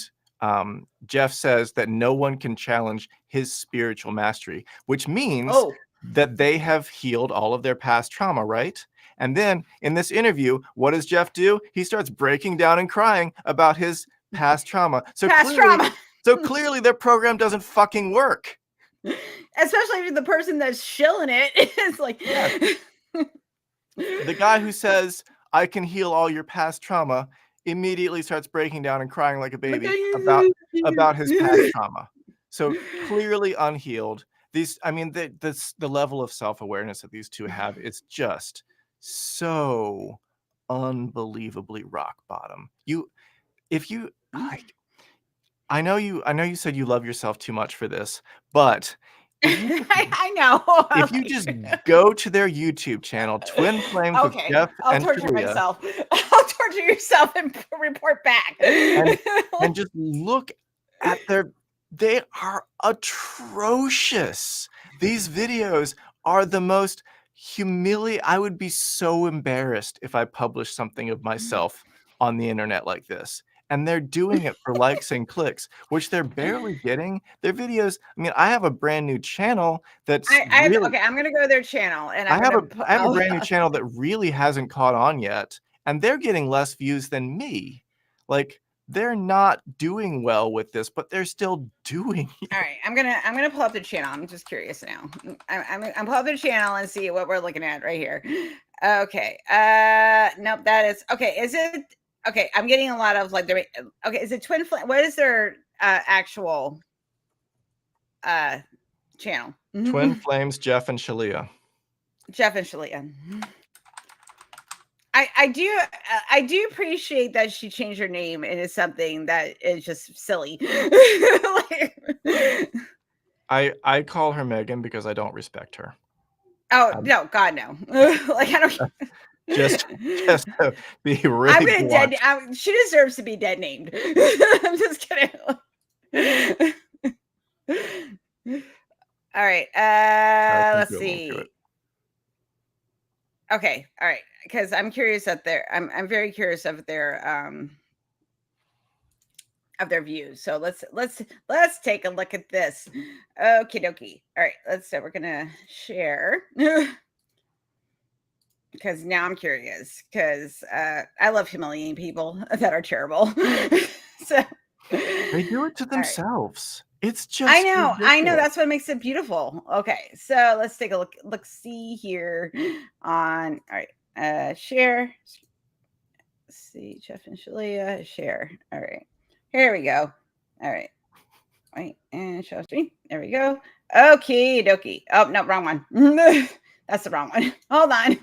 Jeff says that no one can challenge his spiritual mastery, which means that they have healed all of their past trauma, right? And then in this interview, what does Jeff do? He starts breaking down and crying about his past trauma. So clearly their program doesn't fucking work. Especially if the person that's shilling it is like the guy who says I can heal all your past trauma immediately starts breaking down and crying like a baby about his past trauma. So clearly unhealed. The level of self-awareness that these two have is just so unbelievably rock bottom. I know you said you love yourself too much for this, but I know. If you just go to their YouTube channel, Twin Flames with Jeff and torture Shalia, myself. I'll torture yourself and report back. and just look at they are atrocious. These videos are the most humiliating. I would be so embarrassed if I published something of myself on the internet like this. And they're doing it for likes and clicks, which they're barely getting. Their videos, I have a brand new channel that's okay, I'm going to go to their channel. And I have a brand new channel that really hasn't caught on yet. And they're getting less views than me. Like, they're not doing well with this, but they're still doing it. All right, I'm gonna pull up the channel. I'm just curious now. I'm pull up the channel and see what we're looking at right here. Okay. Nope, that is okay. Is it okay? I'm getting a lot of like okay. Is it Twin Flame? What is their actual channel? Twin Flames, Jeff and Shalia. Jeff and Shalia. I do appreciate that she changed her name into something that is just silly. I call her Megan because I don't respect her. Oh no, God no! Like I don't. just to be really. I'm gonna dead. She deserves to be dead named. I'm just kidding. All right. Let's see. Okay. All right. Because I'm curious at I'm very curious of their views. So let's take a look at this. Okie dokie. All right. We're gonna share because now I'm curious because I love humiliating people that are terrible. So they do it to themselves. Right. It's just I know. ridiculous. That's what makes it beautiful. Okay, so let's take a look. See here on. All right, share. Let's see, Jeff and Shalia share. All right, here we go. All right, wait and show screen. There we go. Okie dokie. Oh no, wrong one. That's the wrong one. Hold on.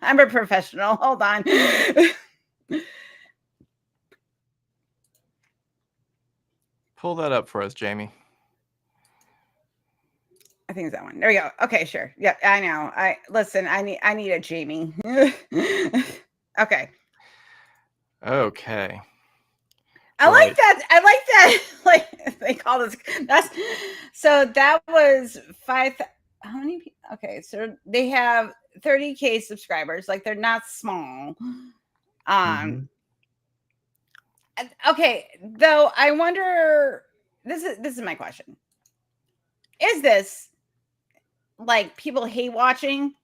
I'm a professional. Hold on. Pull that up for us, Jamie. I think it's that one. There we go. Okay, sure. Yeah, I know. Listen. I need a Jamie. Okay. Okay. I like that. Like they call this. That was 5. How many people? Okay, so they have 30K subscribers. Like they're not small. Okay, though I wonder. This is my question. Is this like people hate watching?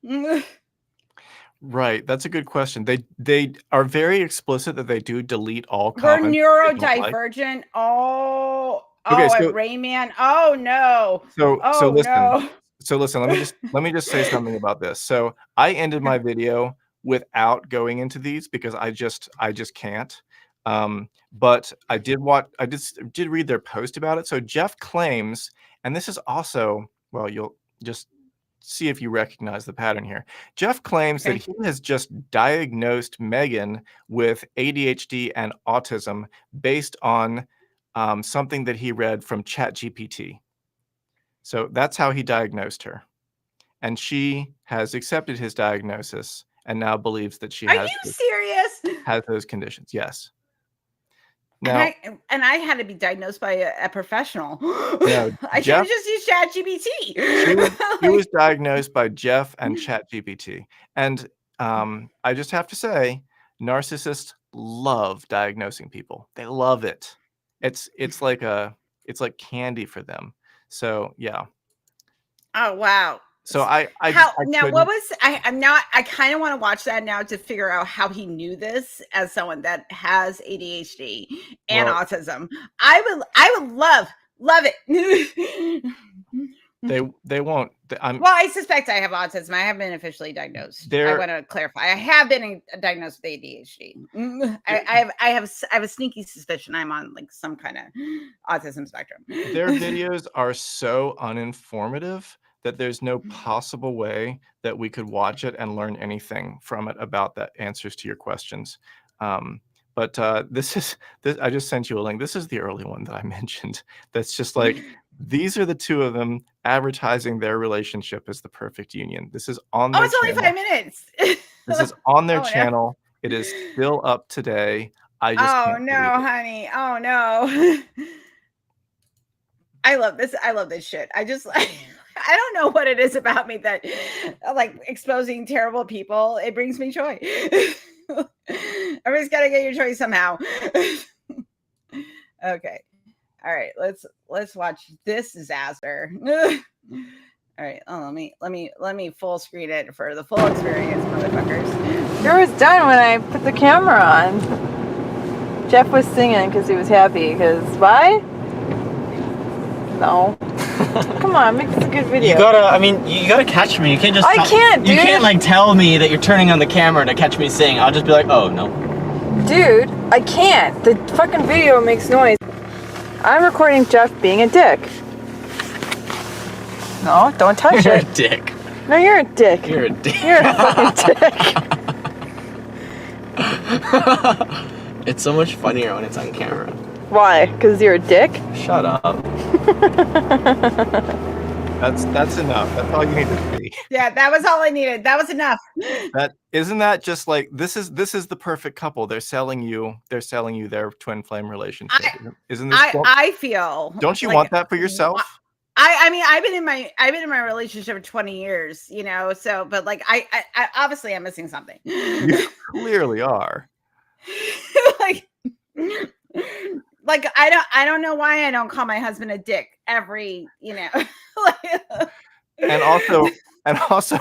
Right. That's a good question. They are very explicit that they do delete all We're comments that they don't like. neurodivergent. Oh, Okay, and so Rayman. Oh no. so Oh listen. no. So listen, let me just say something about this. So I ended my video without going into these because I just can't. But I did read their post about it. So Jeff claims, and this is also, well, you'll just see if you recognize the pattern here. Jeff claims that Okay. he has just diagnosed Megan with ADHD and autism based on something that he read from ChatGPT. So that's how he diagnosed her. And she has accepted his diagnosis and now believes that she Are has you serious? those conditions. Yes. And Now, I had to be diagnosed by a professional. no, I should have just used she ChatGPT. was diagnosed by Jeff and ChatGPT. And I just have to say, narcissists love diagnosing people. They love it. It's like candy for them. So yeah. Oh wow. So I Now what couldn't. was I kind of want to watch that now to figure out how he knew this as someone that has ADHD and Well, autism. I would love it. they won't. Well, I suspect I have autism. I have been officially diagnosed. I want to clarify. I have been diagnosed with ADHD. I have a sneaky suspicion I'm on like some kind of autism spectrum. Their videos are so uninformative that there's no possible way that we could watch it and learn anything from it about the answers to your questions. But this I just sent you a link. This is the early one that I mentioned. That's just like, these are the two of them advertising their relationship as the perfect union. This is on their it's only channel. 5 minutes. This is on their Oh, no. channel. It is still up today. I just can't believe it. Honey. Oh no. I love this. I love this shit. I just I don't know what it is about me that like exposing terrible people. It brings me joy. Everybody's got to get your joy somehow. Okay. All right. Let's watch this disaster. All right. Oh, let me full screen it for the full experience, motherfuckers. It was done when I put the camera on. Jeff was singing because he was happy. Because why? No. Come on, make this a good video. You gotta catch me. You can't just. I can't, dude. You can't like tell me that you're turning on the camera to catch me sing. I'll just be like, oh no. Dude, I can't. The fucking video makes noise. I'm recording Jeff being a dick. No, don't touch You're it. a dick. No, you're a dick. You're a dick. You're a fucking dick. It's so much funnier when it's on camera. Why? Because you're a dick? Shut up. That's enough. That's all you need to see. Yeah, that was all I needed. That was enough. Isn't that just like, this is the perfect couple. They're selling you their twin flame relationship. Isn't this I feel. Don't you like, want that for yourself? I mean, I've been in my relationship for 20 years, you know, so but like I obviously I'm missing something. You clearly are. like I don't know why I don't call my husband a dick every, you know. And also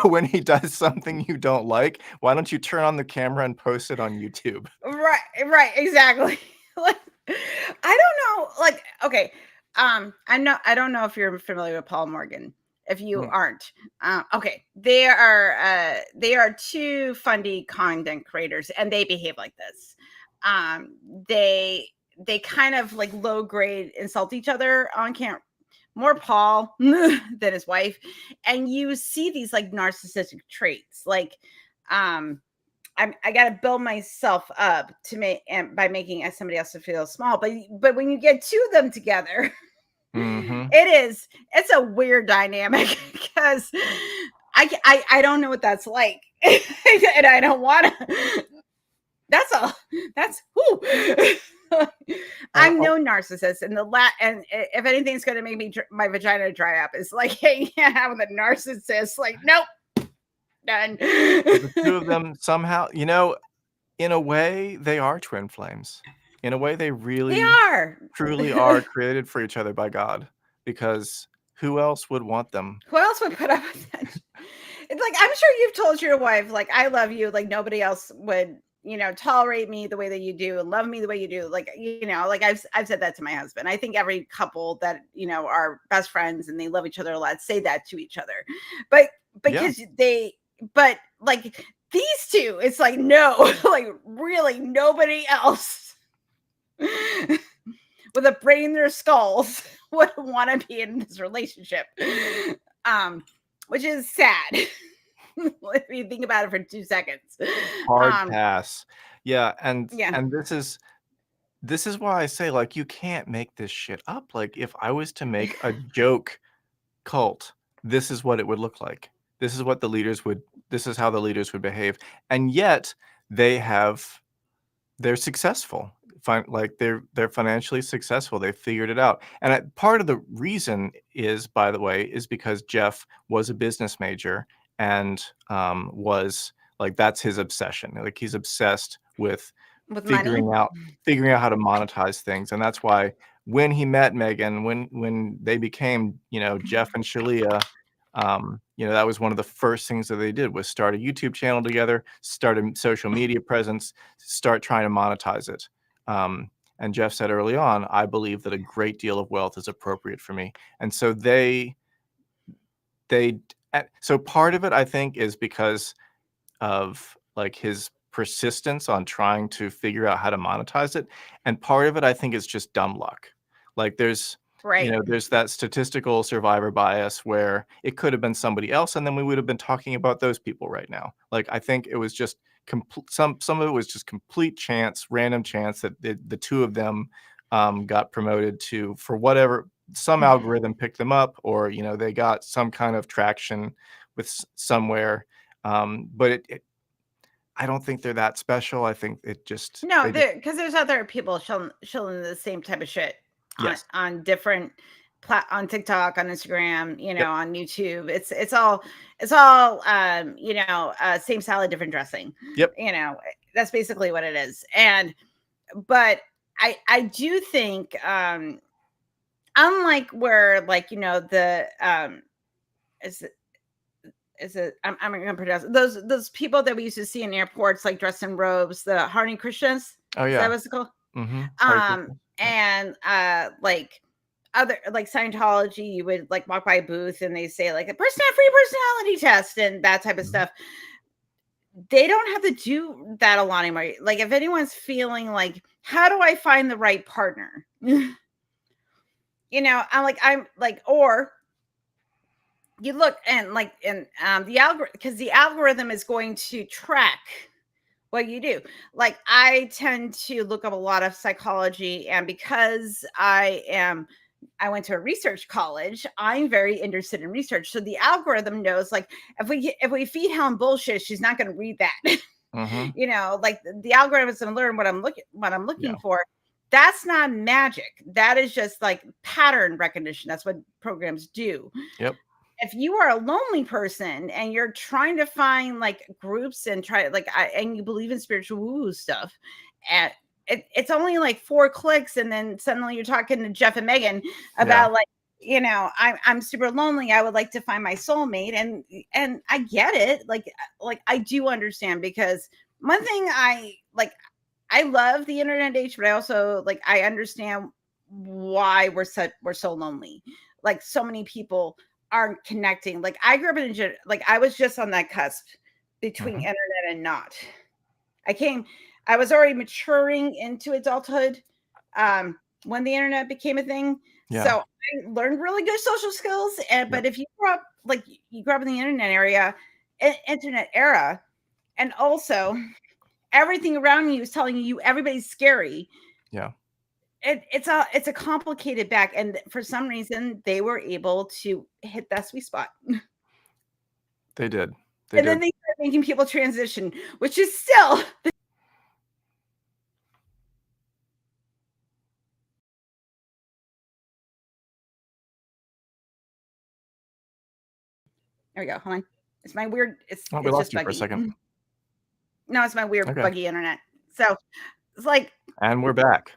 when he does something you don't like, why don't you turn on the camera and post it on YouTube? Right, exactly. Like, I don't know, like, okay, I don't know if you're familiar with Paul Morgan. If you aren't, okay, they are two fundy content creators, and they behave like this. They kind of like low grade insult each other on camera. More Paul than his wife, and you see these like narcissistic traits. Like, I got to build myself up to make by making somebody else feel small. But when you get two of them together, it's a weird dynamic because I don't know what that's like, and I don't want to. That's whoo. I'm no narcissist, and and if anything's going to make me my vagina dry up, it's like hanging out with a narcissist. Like, nope, done. The two of them somehow, you know, in a way, they are twin flames. In a way, they truly are created for each other by God. Because who else would want them? Who else would put up with that? It's like, I'm sure you've told your wife, like, I love you, like nobody else would, tolerate me the way that you do and love me the way you do. Like, like I've said that to my husband. I think every couple that, are best friends and they love each other a lot say that to each other. But because but like these two, it's like, no, like really nobody else with a brain in their skulls would want to be in this relationship. Which is sad. If you think about it for 2 seconds. Hard pass. Yeah, and Yeah. this is why I say, like, you can't make this shit up. Like, if I was to make a joke cult, this is what it would look like. This is what this is how the leaders would behave. And yet they're successful. Like they're financially successful. They figured it out. And part of the reason is, by the way, is because Jeff was a business major and was like, that's his obsession. Like, he's obsessed with figuring money. out how to monetize things. And that's why when he met Megan, when they became, Jeff and Shalia, that was one of the first things that they did was start a YouTube channel together, start a social media presence, start trying to monetize it. And Jeff said early on, I believe that a great deal of wealth is appropriate for me. And so so part of it, I think, is because of like his persistence on trying to figure out how to monetize it. And part of it, I think, is just dumb luck. Like there's that statistical survivor bias where it could have been somebody else, and then we would have been talking about those people right now. Like, I think it was just some of it was just complete chance, random chance that the two of them got promoted to, for whatever, some algorithm picked them up, or they got some kind of traction with somewhere. But I don't think they're that special. I think it just because there's other people showing the same type of shit on different on TikTok, on Instagram, on YouTube. It's all same salad, different dressing. Yep. That's basically what it is. But I do think unlike where, like, is it I'm gonna pronounce those people that we used to see in airports, like dressed in robes, the Hare Krishnas. Oh yeah, is that what's it called? Mm-hmm. And like other, like Scientology, you would like walk by a booth and they say like a free personality test and that type of stuff. They don't have to do that a lot anymore. Like, if anyone's feeling like, how do I find the right partner? I'm like, or you look and like, and the algorithm, because the algorithm is going to track what you do. Like, I tend to look up a lot of psychology, and because I went to a research college, I'm very interested in research. So the algorithm knows, like, if we feed Helen bullshit, she's not going to read that. Like the algorithm is going to learn what I'm looking for. That's not magic. That is just like pattern recognition. That's what programs do. Yep. If you are a lonely person and you're trying to find like groups and and you believe in spiritual woo stuff, and it's only like 4 clicks, and then suddenly you're talking to Jeff and Megan about I'm super lonely. I would like to find my soulmate, and I get it. Like I do understand, because one thing I love the internet age, but I also I understand why we're so lonely. Like, so many people aren't connecting. Like, I grew up in I was just on that cusp between internet and not. I was already maturing into adulthood when the internet became a thing. Yeah. So I learned really good social skills. But if you grew up in the internet era, and also everything around you is telling you everybody's scary. Yeah. It's a complicated back, and for some reason they were able to hit that sweet spot. They did. Then they started making people transition, which is still there we go. Hold on. It's my weird. We lost you for a second. No, it's my weird buggy internet. So it's like, and we're back.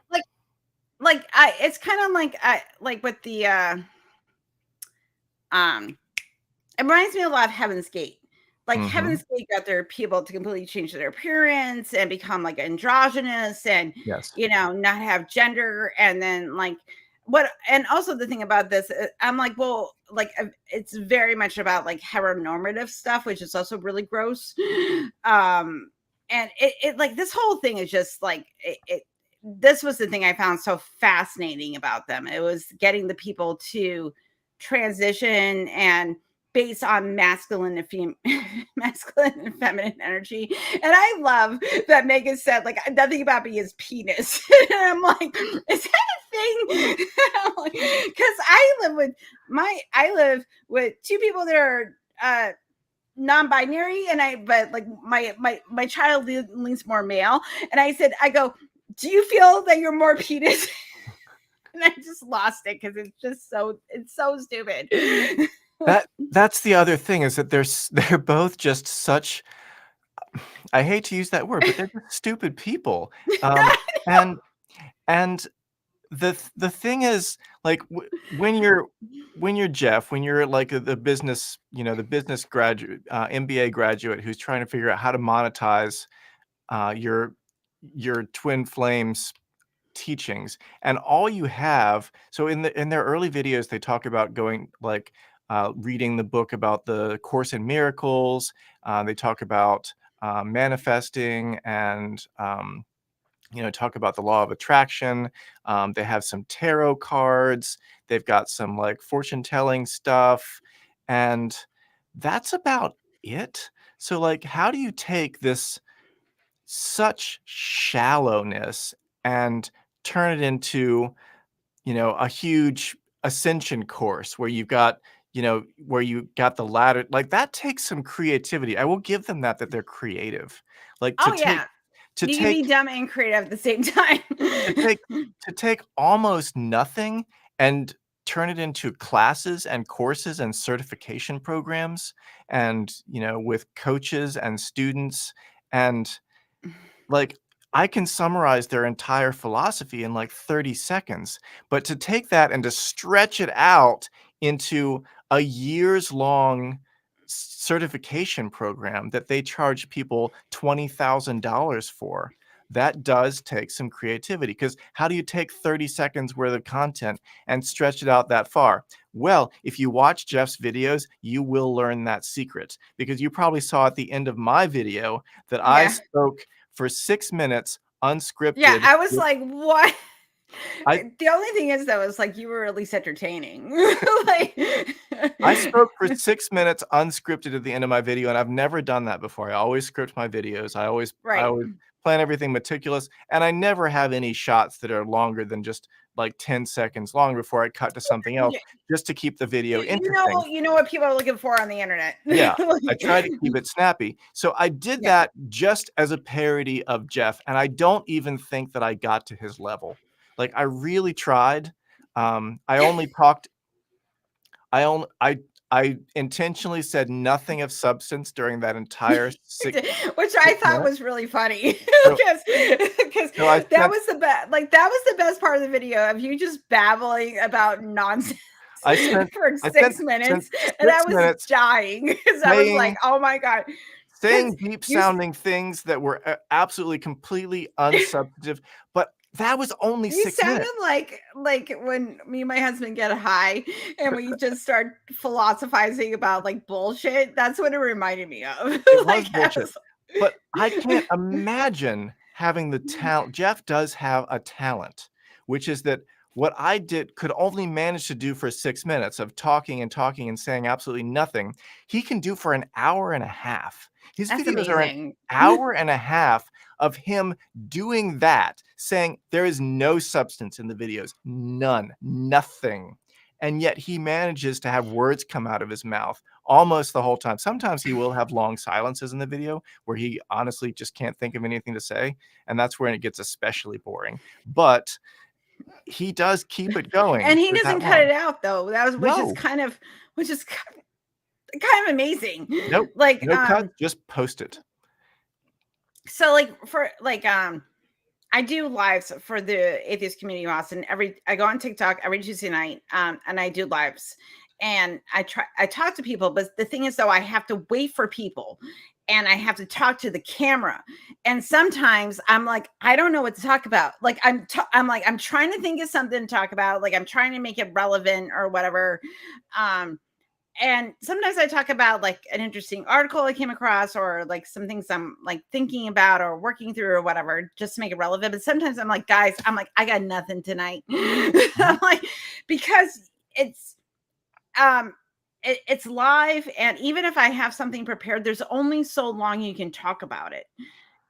It's kind of like with the it reminds me a lot of Heaven's Gate. Like Heaven's Mm-hmm. Gate got their people to completely change their appearance and become like androgynous and, Yes. you know, not have gender. And then like and also the thing about this, I'm like, well, like it's very much about like heteronormative stuff, which is also really gross. And it like this whole thing is just like this was the thing I found so fascinating about them. It was getting the people to transition and based on masculine and masculine and feminine energy. And I love that Megan said, like, nothing about me is penis. And I'm like, is that a thing? Because I live with two people that are non-binary, and but like my child leans more male. And I go, do you feel that you're more penis? And I just lost it because it's so stupid. That's the other thing, is that they're both just such, I hate to use that word, but they're just stupid people. And the thing is, like, when you're Jeff, when you're like the business, the business graduate, MBA graduate who's trying to figure out how to monetize your twin flames teachings, and all you have, so in their early videos they talk about going like reading the book about the Course in Miracles. They talk about manifesting, and talk about the law of attraction. They have some tarot cards. They've got some like fortune telling stuff, and that's about it. So like, how do you take this such shallowness and turn it into, a huge ascension course where you've got, where you got the ladder? Like, that takes some creativity. I will give them that they're creative. Like, Oh yeah, to you can be take dumb and creative at the same time. to take to take almost nothing and turn it into classes and courses and certification programs, and with coaches and students, and like, I can summarize their entire philosophy in like 30 seconds, but to take that and to stretch it out into a years long certification program that they charge people $20,000 for, that does take some creativity. Because how do you take 30 seconds worth of content and stretch it out that far? Well, if you watch Jeff's videos, you will learn that secret, because you probably saw at the end of my video that I Yeah. spoke for 6 minutes unscripted. Yeah, I was like, what? I The only thing is, though, is like you were at least entertaining. Like, I spoke for 6 minutes unscripted at the end of my video, and I've never done that before. I always script my videos. I always right. plan everything meticulous, and I never have any shots that are longer than just like 10 seconds long before I cut to something else, just to keep the video interesting. You know what people are looking for on the internet. Yeah, I try to keep it snappy. So I did that just as a parody of Jeff, and I don't even think that I got to his level. Like, I really tried. I only talked. I intentionally said nothing of substance during that entire which I thought was really funny, So- because so I that spent- was the best. Like, that was the best part of the video of you just babbling about nonsense. I spent for I 6 spent minutes, 6 and I was minutes dying because I was like, "Oh my god!" saying deep sounding things that were absolutely completely unsubstantive, but that was only You 6 sounded minutes. like when me and my husband get high and we just start philosophizing about like bullshit. That's what it reminded me of. It Like, was bullshit. But I can't imagine having the talent. Jeff does have a talent, which is that what I could only manage to do for 6 minutes of talking and talking and saying absolutely nothing, he can do for an hour and a half. His That's videos are an amazing. hour and a half of him doing that, saying there is no substance in the videos, none, nothing. And yet he manages to have words come out of his mouth almost the whole time. Sometimes he will have long silences in the video where he honestly just can't think of anything to say, and that's when it gets especially boring. But he does keep it going. And he for that doesn't cut long. it out though. Which is No. kind of amazing. Nope. Like, No cut, just post it. so like for like I do lives for the atheist community in Austin. I go on TikTok every Tuesday night, and I do lives. and I talk to people, but the thing is though, I have to wait for people and I have to talk to the camera. And sometimes I'm like, I don't know what to talk about. Like I'm trying to think of something to talk about. Like I'm trying to make it relevant or whatever. And sometimes I talk about like an interesting article I came across or like some things I'm like thinking about or working through or whatever, just to make it relevant. But sometimes I'm like, guys, I got nothing tonight. I'm like, because it's it's live, and even if I have something prepared, there's only so long you can talk about it.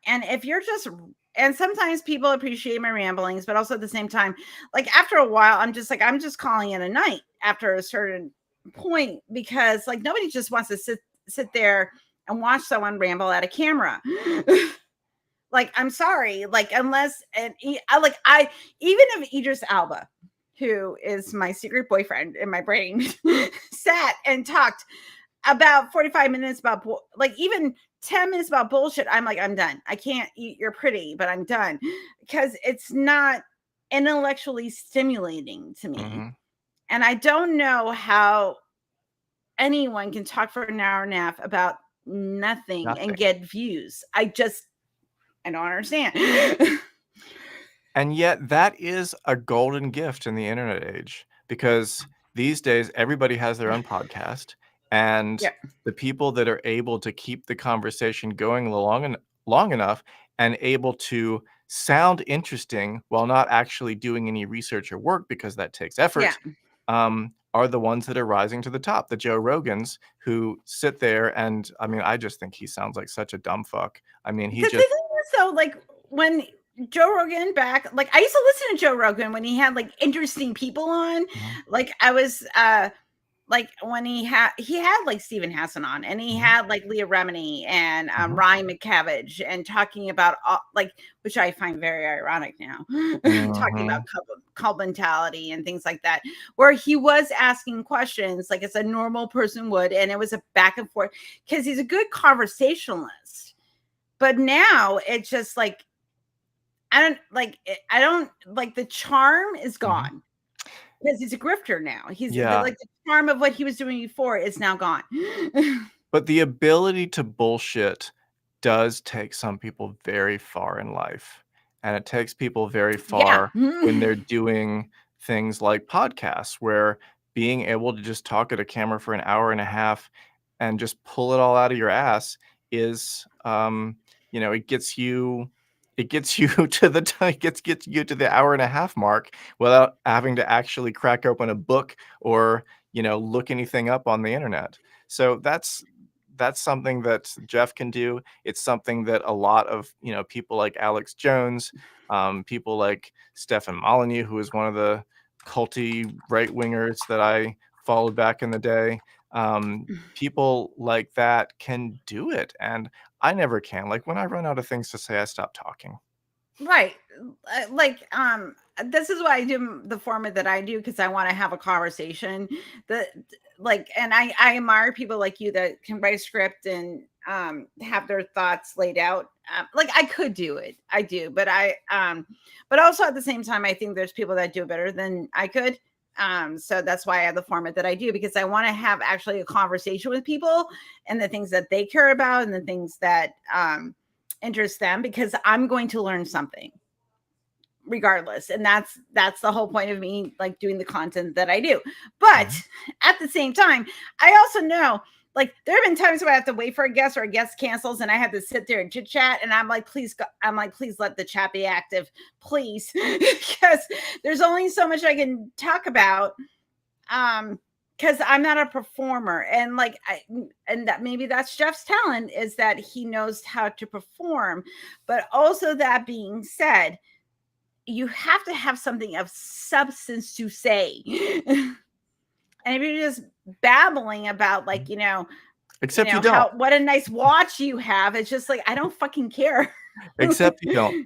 And if you're just, and sometimes people appreciate my ramblings, but also at the same time, like after a while, I'm just calling it a night after a certain point, because like nobody just wants to sit there and watch someone ramble at a camera. Like, I'm sorry, like unless, and I even if Idris Elba, who is my secret boyfriend in my brain, sat and talked about 45 minutes about like even 10 minutes about bullshit, I'm like, I'm done. I can't eat your pretty, but I'm done, because it's not intellectually stimulating to me. Mm-hmm. And I don't know how anyone can talk for an hour and a half about nothing. And get views. I don't understand. And yet that is a golden gift in the internet age, because these days everybody has their own podcast, and Yeah. the people that are able to keep the conversation going long enough and able to sound interesting while not actually doing any research or work, because that takes effort, are the ones that are rising to the top. The Joe Rogans, who sit there and, I mean, I just think he sounds like such a dumb fuck. I mean, he The just... thing is, though, like when Joe Rogan back, like I used to listen to Joe Rogan when he had like interesting people on. Like I was like when he had like Stephen Hassan on, and he had like Leah Remini and Ryan McCabbage, and talking about like, which I find very ironic now, talking about cult mentality and things like that, where he was asking questions like as a normal person would, and it was a back and forth, because he's a good conversationalist. But now it's just like, I don't like the charm is gone, because he's a grifter now. He's like the charm of what he was doing before is now gone. But the ability to bullshit does take some people very far in life. And it takes people very far when they're doing things like podcasts, where being able to just talk at a camera for an hour and a half and just pull it all out of your ass is, it gets you to the hour and a half mark without having to actually crack open a book or, look anything up on the internet. So that's something that Jeff can do. It's something that a lot of, people like Alex Jones, people like Stefan Molyneux, who is one of the culty right-wingers that I followed back in the day, people like that can do it. And I never can. Like when I run out of things to say, I stop talking. Right. Like, this is why I do the format that I do, because I want to have a conversation that, like, and I admire people like you that can write a script and have their thoughts laid out. Like I could do it. I do, but but also at the same time, I think there's people that do it better than I could. So that's why I have the format that I do, because I want to have actually a conversation with people and the things that they care about and the things that interest them, because I'm going to learn something regardless. And that's the whole point of me like doing the content that I do. But at the same time, I also know, like, there have been times where I have to wait for a guest or a guest cancels and I have to sit there and chit chat, and I'm like, please let the chat be active, please. Because there's only so much I can talk about. Because I'm not a performer, and like and that maybe that's Jeff's talent, is that he knows how to perform. But also, that being said, you have to have something of substance to say. And if you're just babbling about, like, Except you don't. what a nice watch you have, it's just like, I don't fucking care. Except you don't.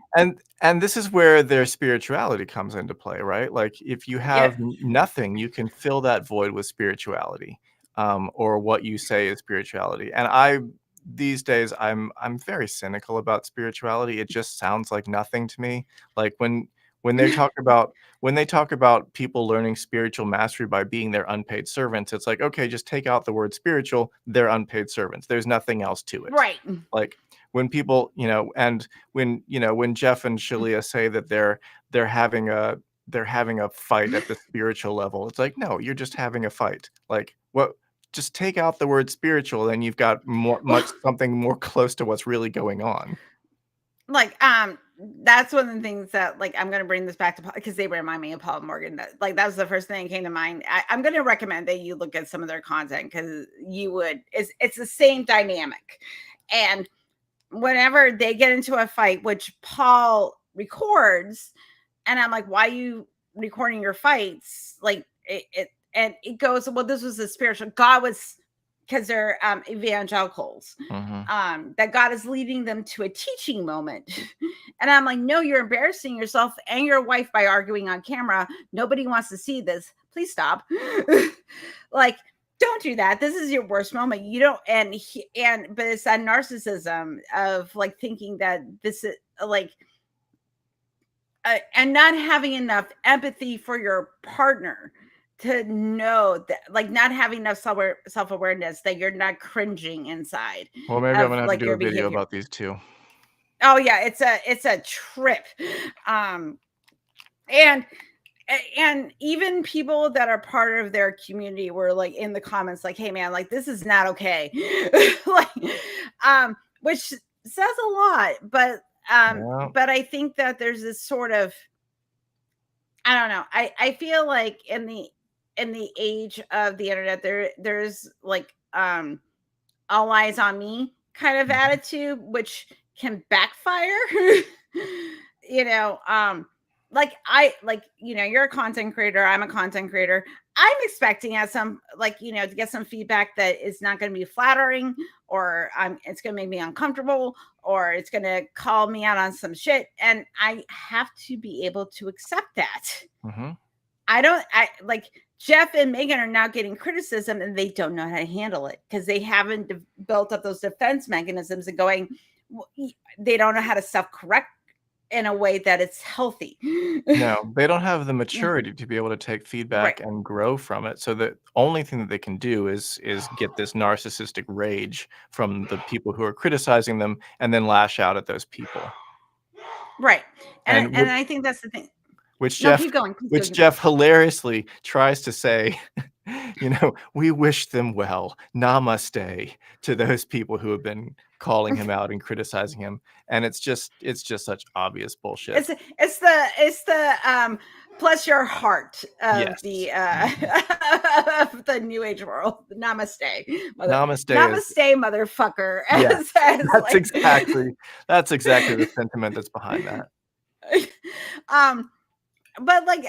And this is where their spirituality comes into play, right? Like if you have nothing, you can fill that void with spirituality, or what you say is spirituality. And these days I'm very cynical about spirituality. It just sounds like nothing to me. Like when when they talk about people learning spiritual mastery by being their unpaid servants, it's like, okay, just take out the word spiritual, they're unpaid servants. There's nothing else to it. Right. Like when people, and when Jeff and Shalia say that they're having a fight at the spiritual level, it's like, no, you're just having a fight. Like, what? Just take out the word spiritual, and you've got something more close to what's really going on. Like, that's one of the things that, like, I'm going to bring this back to because they remind me of Paul Morgan. That was the first thing that came to mind. I'm going to recommend that you look at some of their content because it's the same dynamic. And whenever they get into a fight, which Paul records, and I'm like, why are you recording your fights? Like and it goes, well, this was a spiritual, God was, because they're evangelicals, that God is leading them to a teaching moment. And I'm like, no, you're embarrassing yourself and your wife by arguing on camera. Nobody wants to see this. Please stop. Like, don't do that. This is your worst moment. You don't, but it's that narcissism of like thinking that this is like, and not having enough empathy for your partner to know that, like, not having enough self-awareness that you're not cringing inside. Well, maybe I'm gonna have like, to do a video behavior. about these two. Oh yeah, it's a trip. And even people that are part of their community were like in the comments like, hey man, like this is not okay. Like, which says a lot, but but I think that there's this sort of, I don't know, I feel like in the age of the internet, there's like all eyes on me kind of attitude, which can backfire. You're a content creator, I'm a content creator. I'm expecting at some, to get some feedback that is not going to be flattering, or it's going to make me uncomfortable, or it's going to call me out on some shit, and I have to be able to accept that. Jeff and Megan are now getting criticism, and they don't know how to handle it because they haven't built up those defense mechanisms and they don't know how to self-correct in a way that it's healthy. No, they don't have the maturity to be able to take feedback and grow from it. So the only thing that they can do is get this narcissistic rage from the people who are criticizing them and then lash out at those people. Right. And I think that's the thing. Which keep going. Jeff hilariously tries to say, we wish them well. Namaste to those people who have been calling him out and criticizing him. And it's just such obvious bullshit. It's the bless your heart of the of the new age world. Namaste. Namaste, motherfucker. Yes, that's exactly the sentiment that's behind that. But and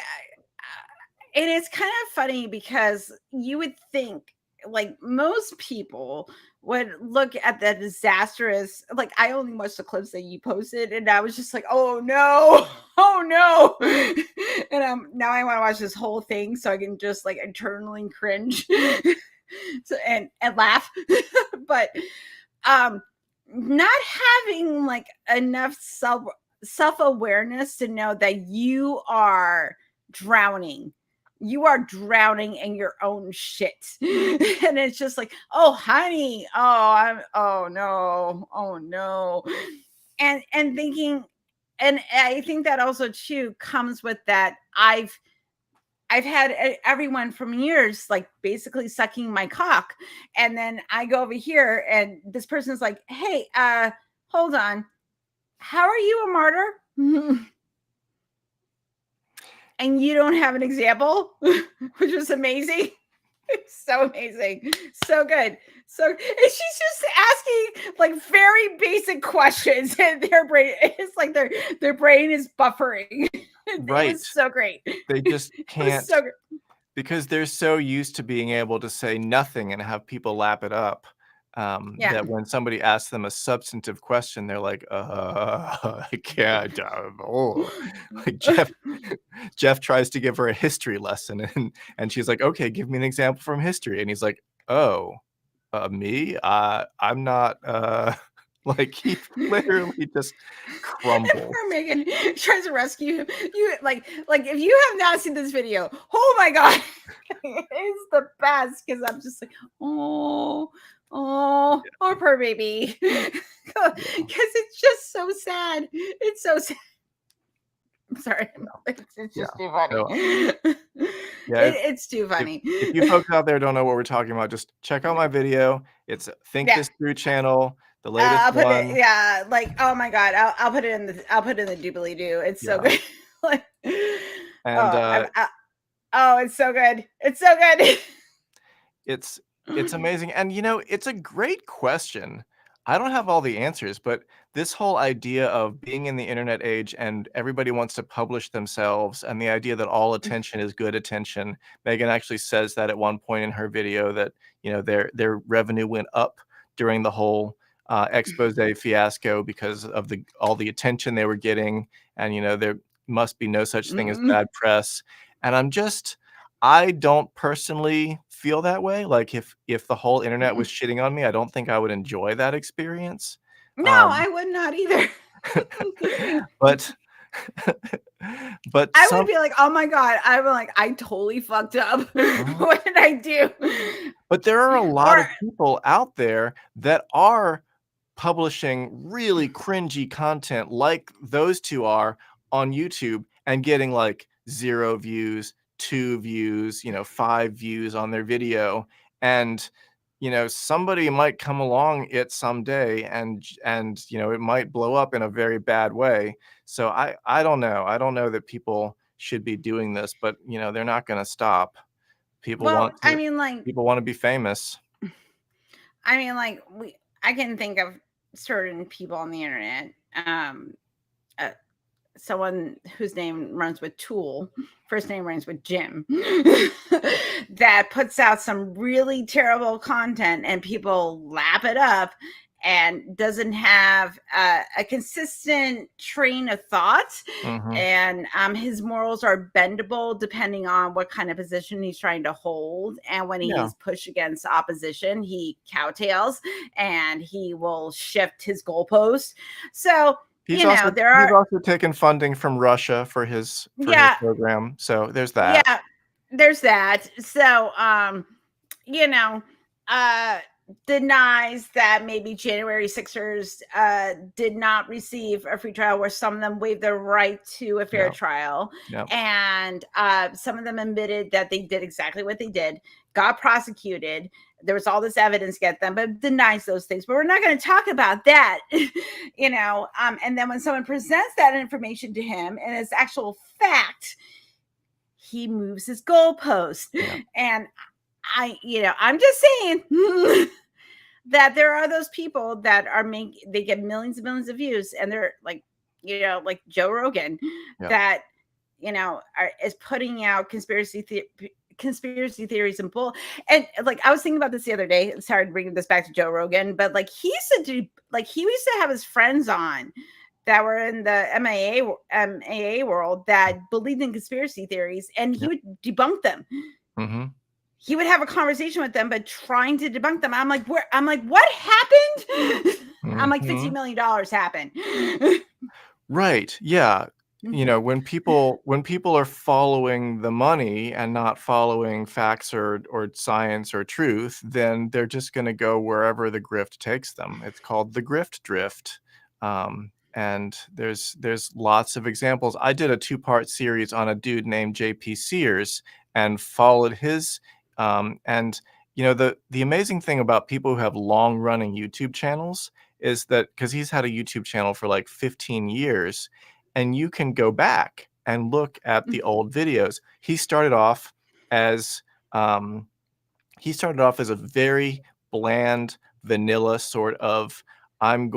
it's kind of funny because you would think like most people would look at the disastrous, like I only watched the clips that you posted and I was just like, oh no. And now I want to watch this whole thing so I can just like internally cringe and laugh. But not having like enough self-awareness to know that you are drowning in your own shit. And it's just like, oh honey, oh no. And thinking, and I think that also too comes with that I've had everyone from years like basically sucking my cock, and then I go over here and this person's like, hey, hold on, how are you a martyr? And you don't have an example, which was amazing. It's so amazing. So good. So, and she's just asking like very basic questions, and their brain, it's like their brain is buffering. Right. It's so great. They just can't, so great. Because they're so used to being able to say nothing and have people lap it up. That when somebody asks them a substantive question, they're like, I can't. Like Jeff tries to give her a history lesson, and she's like, okay, give me an example from history. And he's like, oh, me? I'm not Like he literally just crumbled. Poor Megan tries to rescue him. You like if you have not seen this video, oh my god, it's the best because I'm just like, oh, poor baby, because it's just so sad. It's so sad. I'm sorry, it's just too funny. It's too funny. If you folks out there don't know what we're talking about, just check out my video. It's Think This Through channel. The latest I'll put one. it, like, oh my god, I'll put it in the doobly doo. It's so good. Like, and it's so good. It's so good. It's amazing. And it's a great question. I don't have all the answers, but this whole idea of being in the internet age and everybody wants to publish themselves, and the idea that all attention is good attention. Megan actually says that at one point in her video that their revenue went up during the whole expose fiasco because of all the attention they were getting, and there must be no such thing as bad press. And I don't personally feel that way. Like if the whole internet was shitting on me, I don't think I would enjoy that experience. No, I would not either. but I would be like, oh my god, I totally fucked up. What did I do? But there are a lot of people out there that are publishing really cringy content like those two are on YouTube and getting like 0 views, 2 views, 5 views on their video. And somebody might come along it someday and it might blow up in a very bad way. So I don't know. I don't know that people should be doing this, but they're not going to stop. People want to be famous. I mean, like I can think of certain people on the internet. Someone whose name runs with Tool, first name rhymes with Jim, that puts out some really terrible content and people lap it up and doesn't have a consistent train of thought. And his morals are bendable depending on what kind of position he's trying to hold. And when he's pushed against opposition, he cowtails and he will shift his goalpost. So he's also taken funding from Russia for his program. So there's that. Yeah, there's that. So, denies that maybe January 6ers did not receive a free trial, where some of them waived their right to a fair trial. And some of them admitted that they did exactly what they did, got prosecuted. There was all this evidence against them, but denies those things. But we're not going to talk about that, and then when someone presents that information to him and it's actual fact, he moves his goalpost. And I'm just saying that there are those people that they get millions and millions of views, and they're like, like Joe Rogan, that is putting out conspiracy theories and bull. And like I was thinking about this the other day. Sorry to bring this back to Joe Rogan, but like he used to have his friends on that were in the MAA world that believed in conspiracy theories, and he would debunk them. He would have a conversation with them, but trying to debunk them. I'm like, what happened? I'm like, $50 million happened. Right. Yeah. When people are following the money and not following facts or science or truth, then they're just going to go wherever the grift takes them. It's called the grift drift. And there's lots of examples. I did a 2-part series on a dude named JP Sears and followed his. And the amazing thing about people who have long running YouTube channels is that, because he's had a YouTube channel for like 15 years, and you can go back and look at the old videos. He started off as a very bland, vanilla sort of, I'm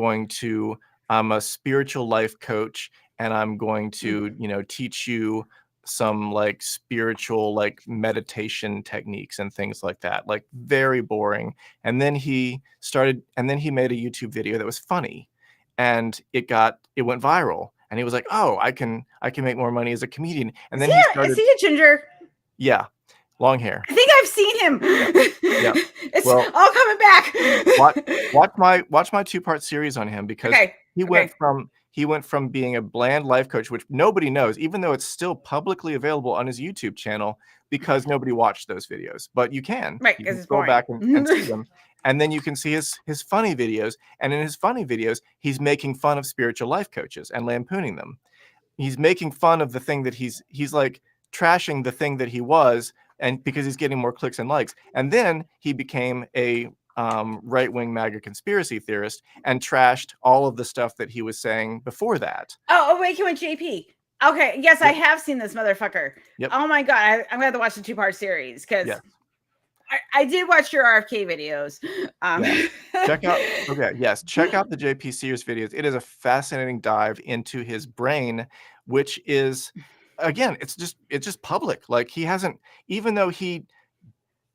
a spiritual life coach, and I'm going to, teach you some like spiritual, like meditation techniques and things like that, like very boring. And then he made a YouTube video that was funny, and it went viral. And he was like, oh, I can make more money as a comedian. And then is he a ginger? Yeah. long hair. I think I've seen him. Yeah. It's Well, all coming back. watch my 2-part series on him, because Okay. he went from being a bland life coach, which nobody knows, even though it's still publicly available on his YouTube channel, because nobody watched those videos. But you can. Right, You 'cause can it's scroll boring. back and see them. And then you can see his funny videos. And in his funny videos, he's making fun of spiritual life coaches and lampooning them. He's making fun of the thing that he's like trashing the thing that he was, and because he's getting more clicks and likes. And then he became a right-wing MAGA conspiracy theorist and trashed all of the stuff that he was saying before that. Oh, wait, he went JP. Okay, yes, I Yep. have seen this motherfucker. Yep. Oh my god, I'm gonna have to watch the 2-part series, because Yes. I did watch your RFK videos. Yeah. Check out the JP Sears videos. It is a fascinating dive into his brain, which is, again, it's just public. Like, he hasn't, even though he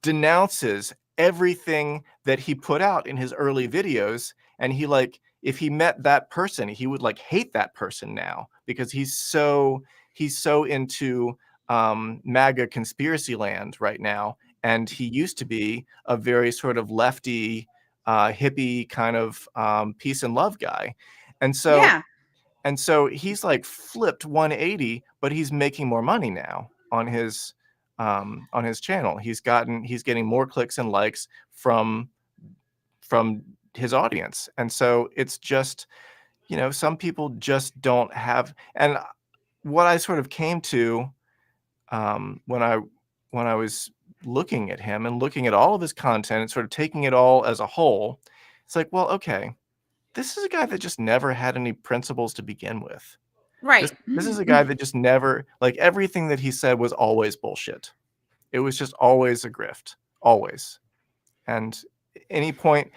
denounces everything that he put out in his early videos, and he, like, if he met that person, he would like hate that person now, because he's so into MAGA conspiracy land right now. And he used to be a very sort of lefty, hippie kind of peace and love guy. And so, Yeah. and so he's like flipped 180, but he's making more money now on his channel. He's getting more clicks and likes from his audience. And so it's just, some people just don't have. And what I sort of came to when I was looking at him and looking at all of his content and sort of taking it all as a whole, it's like, well, okay, this is a guy that just never had any principles to begin with. Right. This is a guy that just never, like, everything that he said was always bullshit. It was just always a grift, always. And at any point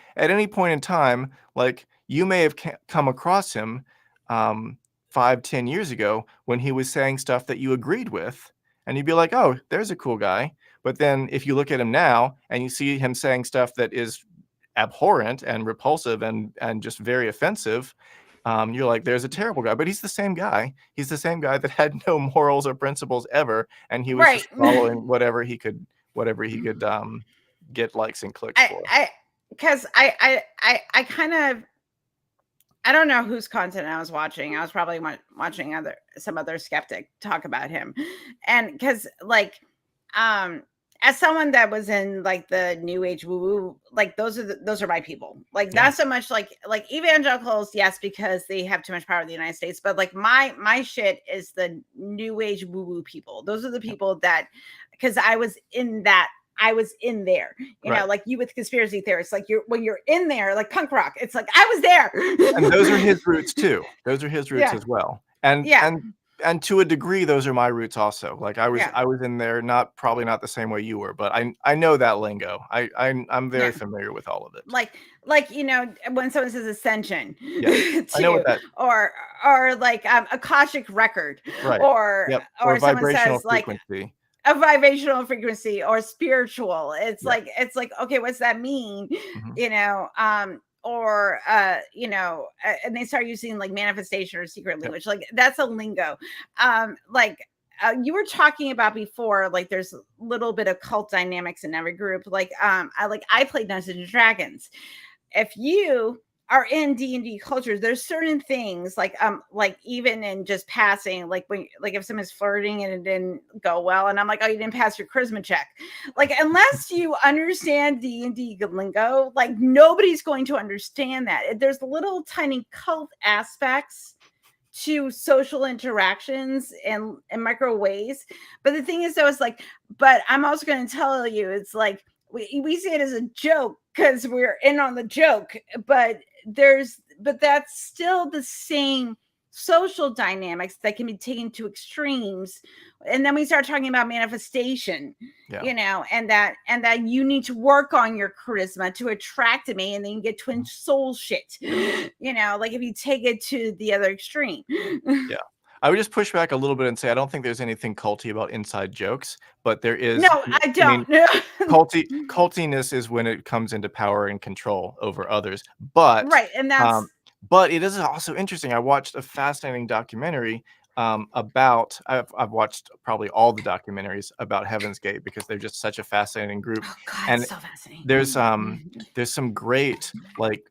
in time, like, you may have come across him 5-10 years ago when he was saying stuff that you agreed with, and you'd be like, oh, there's a cool guy. But then if you look at him now and you see him saying stuff that is abhorrent and repulsive and just very offensive, you're like, there's a terrible guy. But he's the same guy. He's the same guy that had no morals or principles ever, and he was Right. just following whatever he could get likes and clicks for. Because I kind of, I don't know whose content I was watching. I was probably watching some other skeptic talk about him, and because, like, as someone that was in, like, the new age woo woo, like, those are my people. Like, Yeah. not so much like evangelicals, yes, because they have too much power in the United States, but like my shit is the new age woo woo people. Those are the people that, because I was in there, you know, Right. like you with conspiracy theorists, like when you're in there, like punk rock, it's like I was there. And those are his roots too. Those are his roots Yeah. as well. And Yeah. and to a degree, those are my roots also. Like, I was Yeah. in there, probably not the same way you were, but I know that lingo. I'm very Yeah. familiar with all of it. Like, you know, when someone says ascension, Yeah. I know what that. or like Akashic record, Right. or Yep. or someone vibrational says like frequency. a vibrational frequency or spiritual. It's Yeah. like, okay, what's that mean? Mhm. You know, or you know, and they start using like manifestation or secret language. Like, that's a lingo. Like, you were talking about before, like, there's a little bit of cult dynamics in every group. Like, I played Dungeons and Dragons. If you are in D&D cultures, there's certain things like even in just passing, like when, like, if someone's flirting and it didn't go well, and I'm like, oh, you didn't pass your charisma check. Like, unless you understand D&D lingo, like, nobody's going to understand that. There's little tiny cult aspects to social interactions in micro ways. But the thing is, though, it's like, but I'm also going to tell you, it's like, we see it as a joke because we're in on the joke, but that's still the same social dynamics that can be taken to extremes. And then we start talking about manifestation, Yeah. you know, and that you need to work on your charisma to attract me, and then you get twin soul shit, you know, like if you take it to the other extreme. Yeah. I would just push back a little bit and say I don't think there's anything culty about inside jokes, but there is. No, I don't. Cultiness is when it comes into power and control over others. But right, and that's but it is also interesting. I watched a fascinating documentary about. I've watched probably all the documentaries about Heaven's Gate because they're just such a fascinating group. Oh God, And so fascinating. there's some great like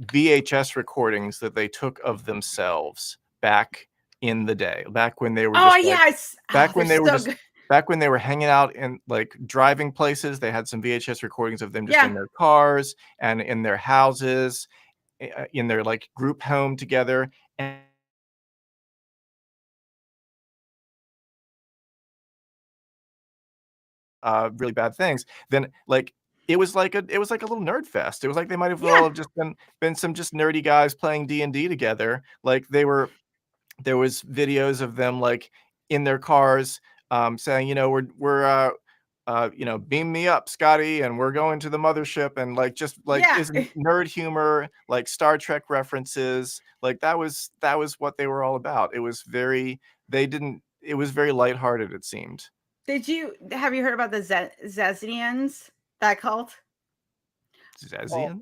VHS recordings that they took of themselves back in the day, back when they were Oh just like, yes, back when they're they were so just good. back when they were hanging out in like driving places. They had some VHS recordings of them just Yeah. in their cars and in their houses, in their like group home together. And really bad things, then like it was like a little nerd fest. It was like they might have Yeah. all have just been some just nerdy guys playing D&D together. Like there was videos of them like in their cars, saying, we're beam me up, Scotty, and we're going to the mothership, and like just like Yeah. is nerd humor, like Star Trek references. Like that was what they were all about. It was very it was very lighthearted, it seemed. Have you heard about the Zesnians, that cult? Well, Zazians?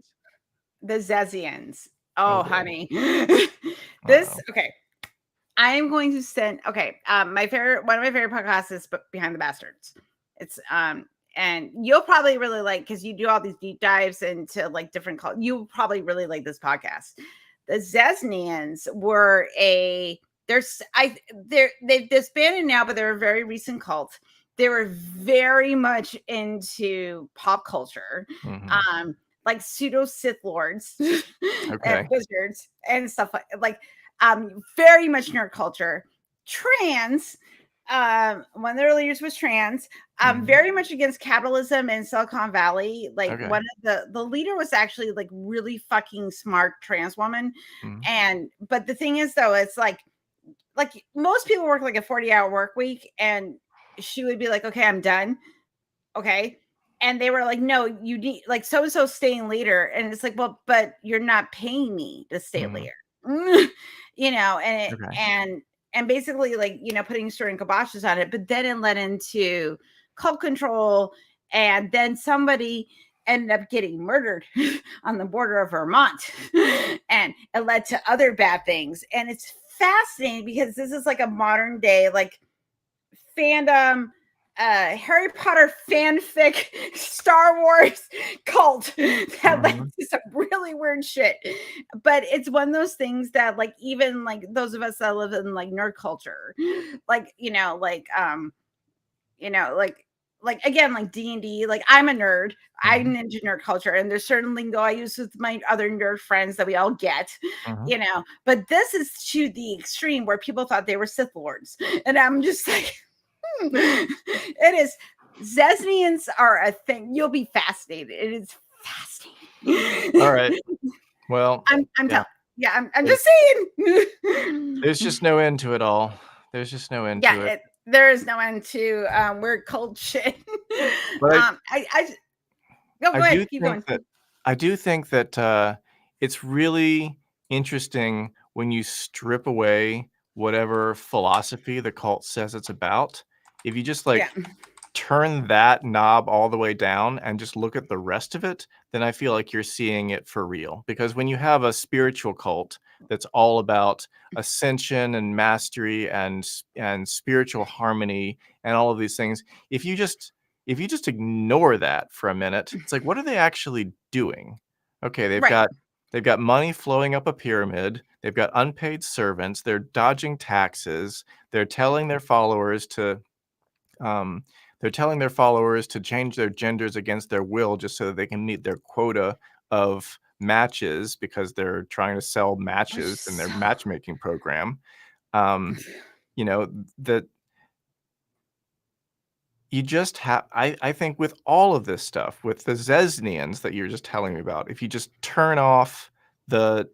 the Zezians. Oh Oh, boy. honey. Uh-oh. Okay. I am going to send one of my favorite podcasts is Behind the Bastards. It's and you'll probably really like, because you do all these deep dives into like different cults. You'll probably really like this podcast. The Zesnians were they've disbanded now, but they're a very recent cult. They were very much into pop culture. Mhm. Like pseudo Sith lords Okay. and wizards and stuff like very much nerd culture. Trans, one of their leaders was trans, Mhm. very much against capitalism in Silicon Valley. Like Okay. one of the leader was actually like really fucking smart trans woman. Mhm. But the thing is though, it's like most people work like a 40-hour work week, and she would be like, okay, I'm done. Okay. And they were like, no, you need like so and so staying later. And it's like, well, but you're not paying me to stay Mhm. later. And Okay. and basically like, putting string kiboshes on it, but then it led into cult control, and then somebody ended up getting murdered on the border of Vermont. And it led to other bad things. And it's fascinating because this is like a modern day like fandom, Harry Potter fanfic, Star Wars cult that led Mhm. to some really weird shit. But it's one of those things that like even like those of us that live in like nerd culture, like like again like D&D, like I'm a nerd. I'm Mhm. into nerd culture, and there's certain lingo I use with my other nerd friends that we all get, Mhm. but this is to the extreme where people thought they were Sith lords, and I'm just like it is. Zesnians are a thing. You'll be fascinated. It is fascinating. All right. Well, I'm yeah. telling. Yeah, I'm There's just saying. there's just no end to it all. There's just no end to it. There is no end to weird cold shit. But I go I ahead, do keep think going. that it's really interesting when you strip away whatever philosophy the cult says it's about. If you just Yeah, like turn that knob all the way down and just look at the rest of it, then I feel like you're seeing it for real. Because when you have a spiritual cult that's all about ascension and mastery and spiritual harmony and all of these things, if you just ignore that for a minute, it's like, what are they actually doing? Okay, right. they've got money flowing up a pyramid. They've got unpaid servants. They're dodging taxes. They're telling their followers to um, change their genders against their will just so that they can meet their quota of matches because they're trying to sell Which matches in their so matchmaking program. Um, you know, that you just have I think with all of this stuff, with the Zesnians that you're just telling me about, if you just turn off the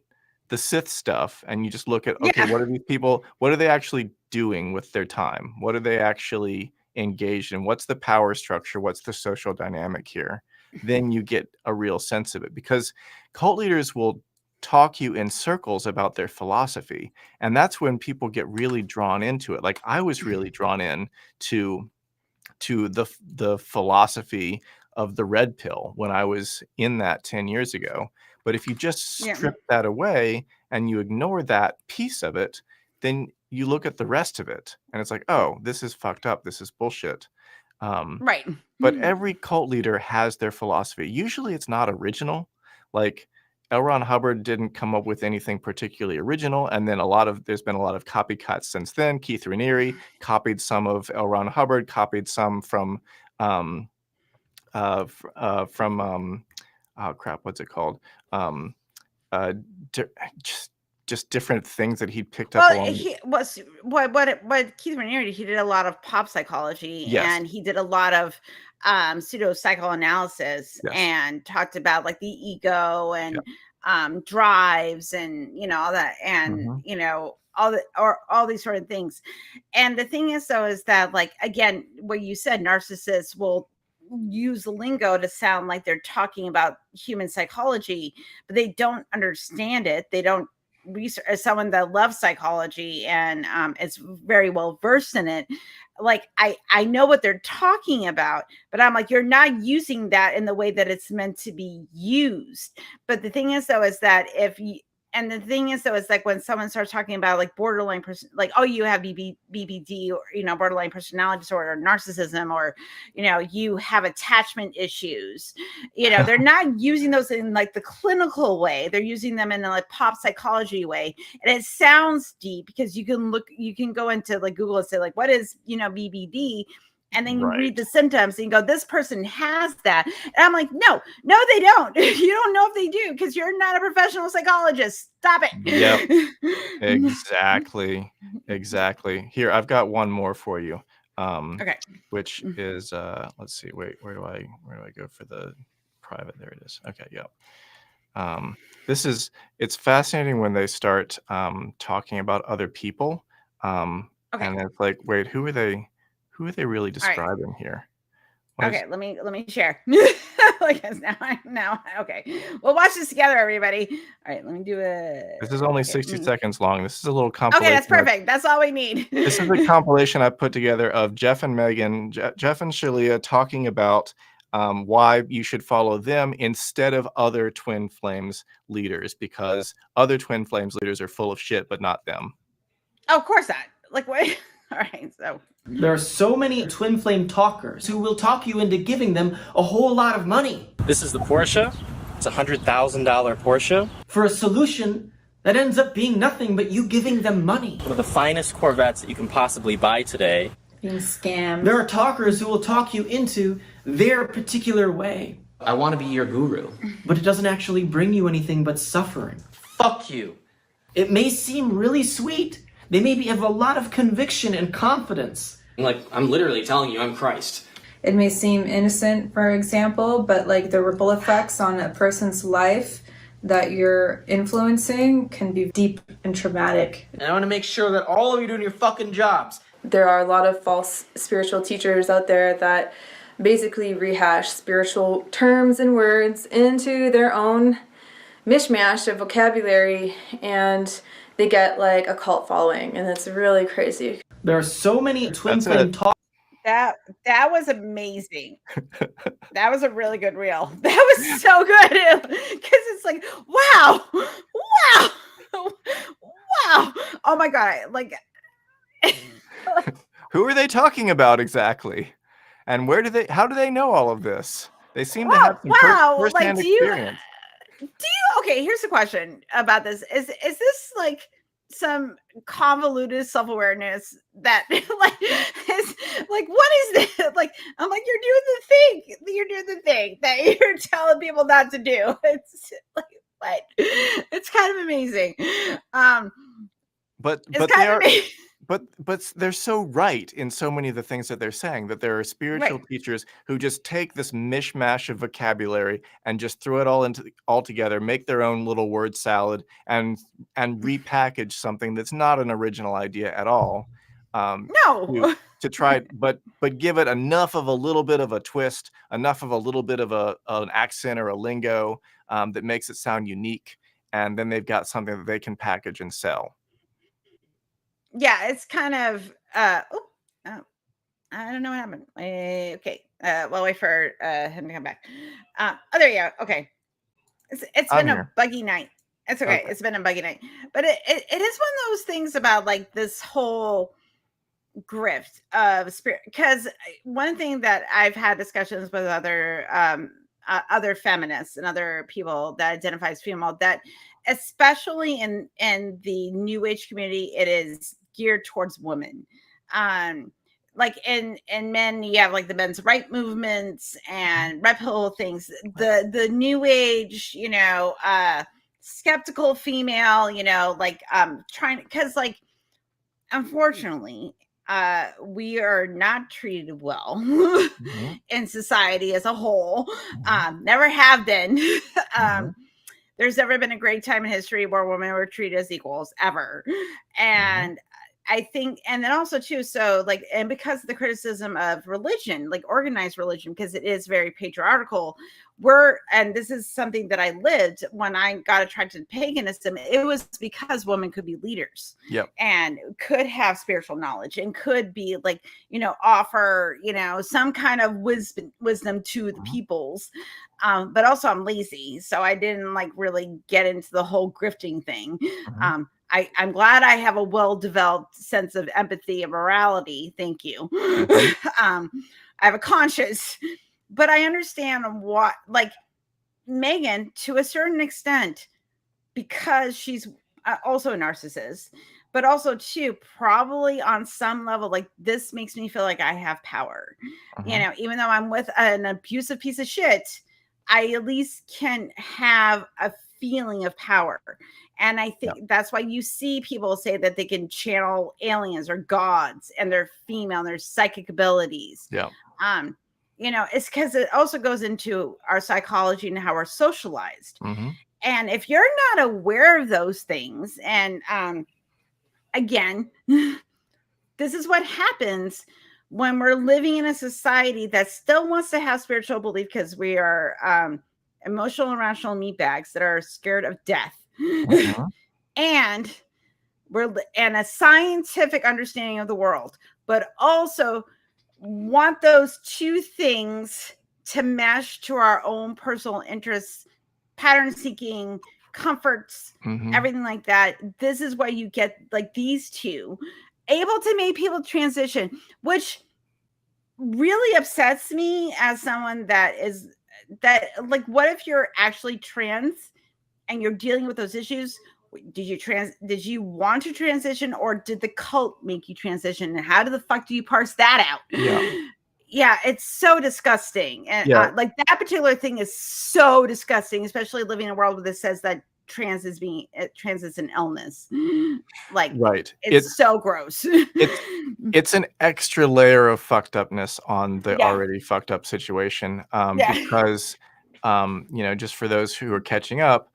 Sith stuff and you just look at, okay, yeah. what are they actually doing with their time? What are they actually engaged in? What's the power structure? What's the social dynamic here? Then you get a real sense of it, because cult leaders will talk you in circles about their philosophy, and that's when people get really drawn into it. Like I was really drawn in to the philosophy of the red pill when I was in that 10 years ago. But if you just Yeah. strip that away and you ignore that piece of it, then you look at the rest of it and it's like, oh, this is fucked up. This is bullshit. Right. But every cult leader has their philosophy. Usually it's not original. Like L. Ron Hubbard didn't come up with anything particularly original. And then there's been a lot of copycats since then. Keith Raniere copied some of L. Ron Hubbard, copied some from, oh crap, what's it called? Just different things that he picked up Well, along. he was what Keith Raniere did. He did a lot of pop psychology, Yes. and he did a lot of pseudo psychoanalysis, Yes. and talked about like the ego and drives and all that, and all these sort of things. And the thing is, though, is that like again, what you said, narcissists will use lingo to sound like they're talking about human psychology, but they don't understand it. They don't research. As someone that loves psychology and is very well versed in it, like I know what they're talking about, but I'm like, you're not using that in the way that it's meant to be used. But the thing is, though, is that it's like when someone starts talking about like borderline person, like, oh, you have BPD, or borderline personality disorder, or narcissism, or you have attachment issues. They're not using those in like the clinical way. They're using them in a like pop psychology way, and it sounds deep because you can go into like Google and say like, what is BPD? And then you read the symptoms and you go, this person has that. And I'm like, no, they don't. You don't know if they do because you're not a professional psychologist. Stop it. Yep. Exactly. Here, I've got one more for you. Okay. Which is let's see. Wait, where do I go for the private? There it is. Okay, yeah. It's fascinating when they start talking about other people. And it's like, wait, who are they really describing here? Let me share. Like now. Okay, we'll watch this together, everybody. All right, let me do it. This is only 60 seconds long. This is a little compilation. Okay, that's perfect. That's all we need. This is a compilation I put together of Jeff and Megan, Jeff and Shalia talking about why you should follow them instead of other Twin Flames leaders, because other Twin Flames leaders are full of shit, but not them. Oh, of course not. Like, what? All right, so there are so many twin flame talkers who will talk you into giving them a whole lot of money. This is the Porsche. It's a $100,000 Porsche. For a solution that ends up being nothing but you giving them money. One of the finest Corvettes that you can possibly buy today. Being scammed. There are talkers who will talk you into their particular way. I want to be your guru. But it doesn't actually bring you anything but suffering. Fuck you. It may seem really sweet. They maybe have a lot of conviction and confidence. Like, I'm literally telling you I'm Christ. It may seem innocent, for example, but like the ripple effects on a person's life that you're influencing can be deep and traumatic. And I want to make sure that all of you are doing your fucking jobs. There are a lot of false spiritual teachers out there that basically rehash spiritual terms and words into their own mishmash of vocabulary, and they get like a cult following, and it's really crazy. There are so many twin flame talk. That was amazing. That was a really good reel. That was so good because it's like, wow. Oh my god! Like, who are they talking about exactly? And how do they know all of this? They seem to have some first-hand experience. Okay, here's the question about this. Is this like some convoluted self-awareness that like is like, what is this? Like, I'm like, you're doing the thing that you're telling people not to do. It's like, what? It's kind of amazing. But they're so right in so many of the things that they're saying, that there are spiritual teachers who just take this mishmash of vocabulary and just throw it all together, make their own little word salad, and repackage something that's not an original idea at all. No. To try, but give it enough of a little bit of a twist, enough of a little bit of an accent or a lingo that makes it sound unique, and then they've got something that they can package and sell. Yeah, it's kind of I don't know what happened. Okay, well, wait for him to come back. There you go. Okay, it's been a buggy night. It's okay. It's been a buggy night, but it is one of those things about like this whole grift of spirit. Because one thing that I've had discussions with other feminists and other people that identify as female, that especially in the new age community, it is geared towards women. Like in men, you have like the men's right movements and red pill things. The new age, skeptical female, like trying, because like unfortunately we are not treated well in society as a whole. Never have been. There's never been a great time in history where women were treated as equals ever. And I think, and then also too, so like, and because of the criticism of religion, like organized religion, because it is very patriarchal, and this is something that I lived when I got attracted to paganism, it was because women could be leaders and could have spiritual knowledge and could be like, offer, some kind of wisdom to the peoples. But also I'm lazy, so I didn't like really get into the whole grifting thing. I'm glad I have a well-developed sense of empathy and morality. Thank you. I have a conscience, but I understand what, like Megan, to a certain extent, because she's also a narcissist, but also too, probably on some level, like this makes me feel like I have power. Even though I'm with an abusive piece of shit, I at least can have a feeling of power. And I think that's why you see people say that they can channel aliens or gods, and they're female and their psychic abilities. It's because it also goes into our psychology and how we're socialized. And if you're not aware of those things, and again, this is what happens when we're living in a society that still wants to have spiritual belief, because we are emotional and rational meatbags that are scared of death. And a scientific understanding of the world, but also want those two things to mesh to our own personal interests, pattern seeking, comforts, everything like that. This is why you get like these two able to make people transition, which really upsets me as someone that like, what if you're actually trans and you're dealing with those issues? Did you want to transition, or did the cult make you transition? And how the fuck do you parse that out? It's so disgusting. And like that particular thing is so disgusting, especially living in a world where this says that trans is an illness. Like, it's so gross. It's an extra layer of fucked upness on the already fucked up situation. Because just for those who are catching up,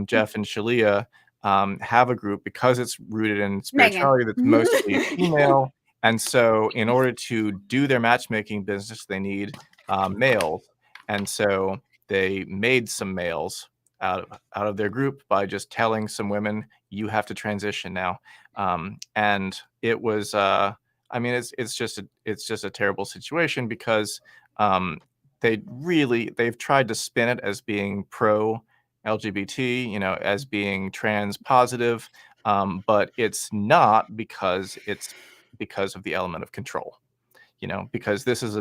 Jeff and Shalia have a group, because it's rooted in spirituality, that's mostly female. And so in order to do their matchmaking business, they need males. And so they made some males out of their group by just telling some women, you have to transition now. And it was, it's just a terrible situation, because they've tried to spin it as being pro LGBT, as being trans positive, but it's not, because it's because of the element of control, because this is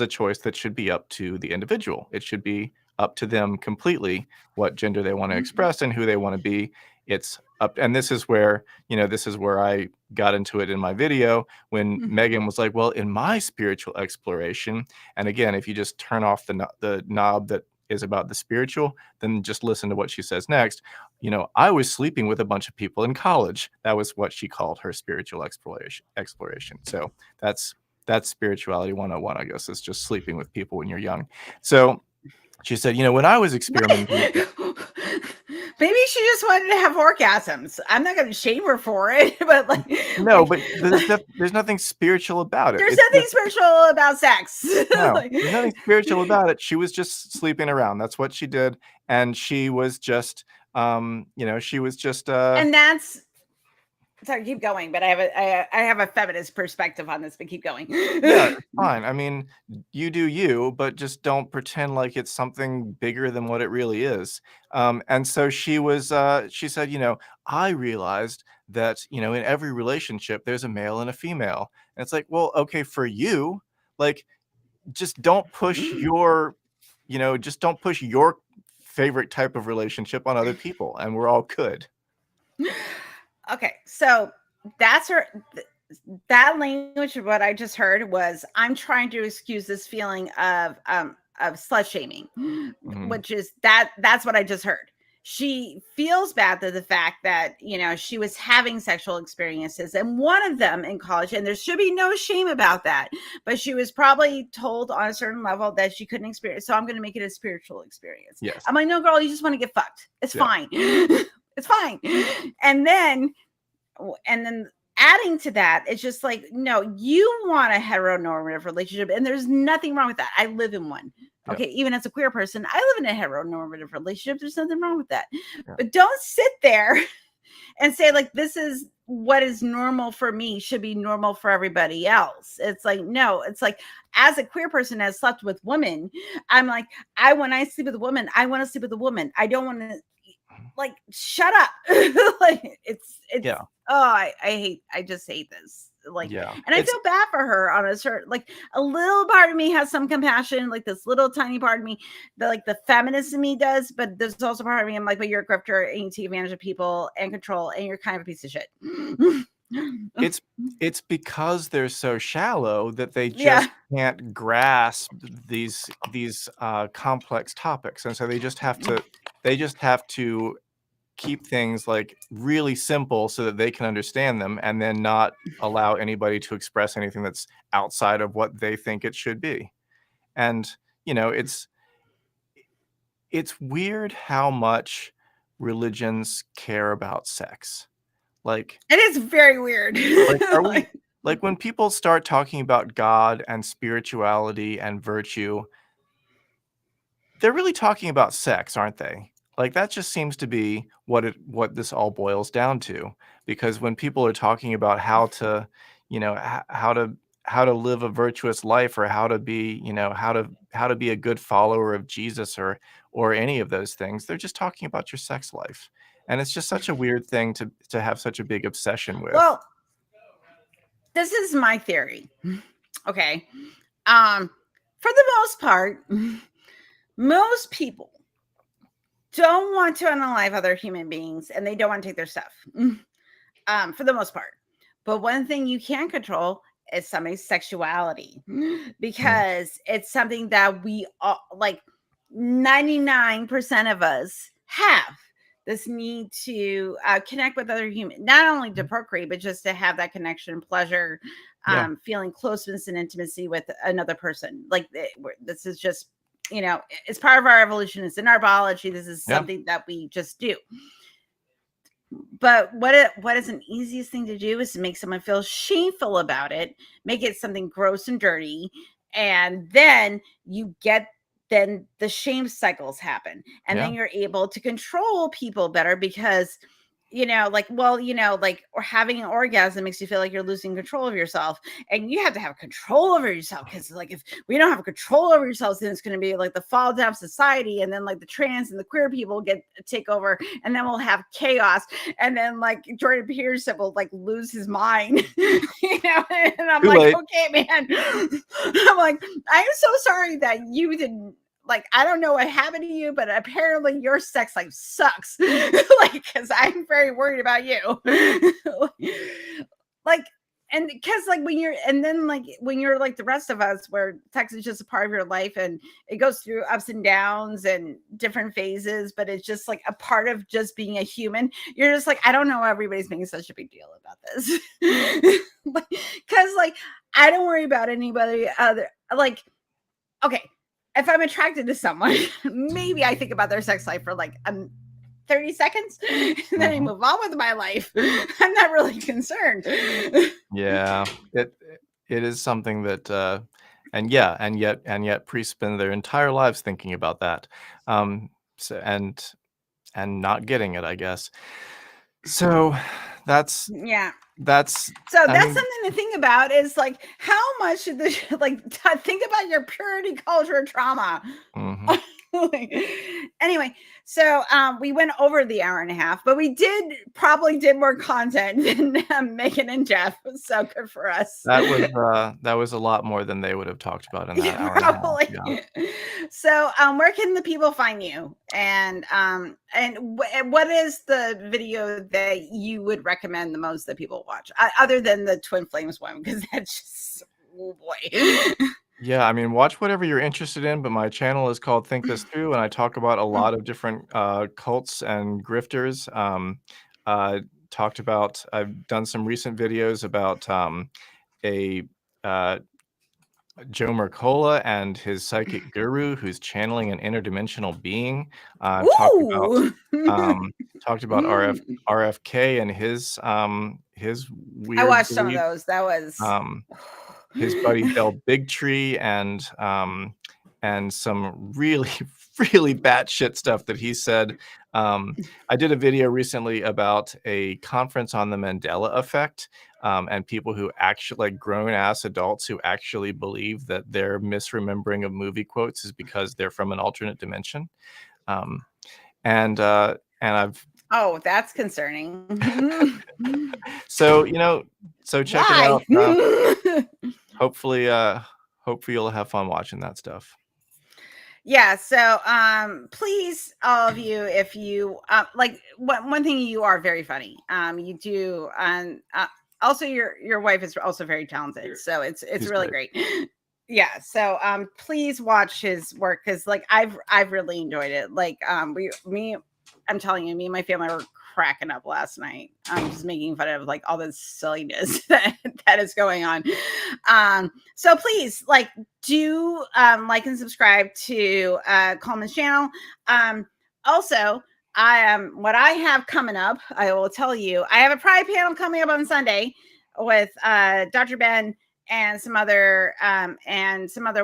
a choice that should be up to the individual. It should be up to them completely what gender they want to express and who they want to be. It's up, and this is where I got into it in my video when Megan was like, well, in my spiritual exploration, and again, if you just turn off the knob that is about the spiritual, then just listen to what she says next. I was sleeping with a bunch of people in college. That was what she called her spiritual exploration. So that's spirituality 101, I guess. It's just sleeping with people when you're young. So she said, when I was experimenting. Maybe she just wanted to have orgasms. I'm not going to shame her for it, but like, no, but there's nothing spiritual about it. There's nothing spiritual about sex. No, there's nothing spiritual about it. She was just sleeping around. That's what she did, and she was just, and that's Sorry, keep going. But I have a feminist perspective on this. But keep going. Yeah, it's fine. I mean, you do you, but just don't pretend like it's something bigger than what it really is. And so she said, I realized that, in every relationship, there's a male and a female. And it's like, well, okay, for you, like, just don't push just don't push your favorite type of relationship on other people, and we're all good. Okay, so that's her. That language of what I just heard was, I'm trying to excuse this feeling of slut shaming, which is that's what I just heard. She feels bad that the fact that she was having sexual experiences, and one of them in college, and there should be no shame about that, but she was probably told on a certain level that she couldn't experience, so I'm going to make it a spiritual experience. Yes. I'm like, no, girl, you just want to get fucked. It's Yeah. fine. It's fine. And then adding to that, it's just like, no, you want a heteronormative relationship, and there's nothing wrong with that. I live in one. Okay, even as a queer person, I live in a heteronormative relationship. There's nothing wrong with that. Yeah. But don't sit there and say, like, this is what is normal for me should be normal for everybody else. It's like, no, it's like, as a queer person that has slept with women, I'm like, when I sleep with a woman, I want to sleep with a woman. I don't want to, like, shut up. Like, it's Yeah. oh, I just hate this. Like, Yeah. and I feel bad for her on a certain, like, a little part of me has some compassion, like this little tiny part of me, the feminist in me does, but there's also part of me, I'm like, but you're a grifter and you take advantage of people and control, and you're kind of a piece of shit. It's because they're so shallow that they just can't grasp these complex topics, and so they just have to keep things like really simple so that they can understand them, and then not allow anybody to express anything that's outside of what they think it should be. And it's weird how much religions care about sex. Like, it is very weird. like when people start talking about God and spirituality and virtue, they're really talking about sex, aren't they? Like, that just seems to be what this all boils down to. Because when people are talking about how to, how to live a virtuous life, or how to be, how to be a good follower of Jesus, or any of those things, they're just talking about your sex life. And it's just such a weird thing to have such a big obsession with. Well, this is my theory. Okay. For the most part, most people don't want to unalive other human beings, and they don't want to take their stuff. For the most part. But one thing you can control is somebody's sexuality, because it's something that we all, like 99% of us have this need to connect with other humans, not only to procreate, but just to have that connection, pleasure, feeling closeness and intimacy with another person. Like, this is just, it's part of our evolution. It's in our biology. This is something that we just do. But what is an easiest thing to do is to make someone feel shameful about it, make it something gross and dirty, and then then the shame cycles happen, and then you're able to control people better, because or having an orgasm makes you feel like you're losing control of yourself, and you have to have control over yourself, because, like, if we don't have control over yourselves, then it's going to be like the fall down of society, and then, like, the trans and the queer people take over, and then we'll have chaos, and then, like, Jordan Peterson will, like, lose his mind. And I'm like, okay, man. I'm like, I'm so sorry that you didn't, like, I don't know what happened to you, but apparently your sex life sucks. Like, because I'm very worried about you. Like, and because, like, when you're like the rest of us, where sex is just a part of your life, and it goes through ups and downs and different phases, but it's just like a part of just being a human. You're just like, I don't know why everybody's making such a big deal about this. Because, like, I don't worry about anybody other. Like, okay, if I'm attracted to someone, maybe I think about their sex life for like 30 seconds, and then I move on with my life. I'm not really concerned. Yeah, it is something that, and yet priests spend their entire lives thinking about that, so, and not getting it, I guess. So that's Yeah. that's So I that's mean, something to think about is like how much should this think about your purity culture trauma. mhm. Anyway, so we went over the hour and a half, but we probably did more content than Megan and Jeff. So good for us. That was a lot more than they would have talked about in that Yeah, hour and a half. probably. Yeah. So, where can the people find you? And what is the video that you would recommend the most that people watch, other than the Twin Flames one? Because that's just, oh boy. Yeah, I mean, watch whatever you're interested in, but my channel is called Think This Through, and I talk about a lot of different cults and grifters. I've done some recent videos about a uh, Joe Mercola and his psychic guru who's channeling an interdimensional being. I've Ooh. talked about RFK and his I weird watched some of beliefs. those. That was His buddy Del Bigtree and some really really batshit stuff that he said. I did a video recently about a conference on the Mandela effect, and people who actually, like grown ass adults who actually believe that their misremembering of movie quotes is because they're from an alternate dimension. And I've oh, that's concerning. so check it out. Why? Hopefully you'll have fun watching that stuff. Yeah, so please, all of you, if you like one thing, you are very funny. You do, and also your wife is also very talented, so it's She's really great. Yeah, so please watch his work, because like I've really enjoyed it. Like I'm telling you, me and my family were cracking up last night. I'm just making fun of like all this silliness that is going on. So please do like and subscribe to Coleman's channel. Also, what I have coming up, I will tell you, I have a pride panel coming up on Sunday with Dr. Ben and some other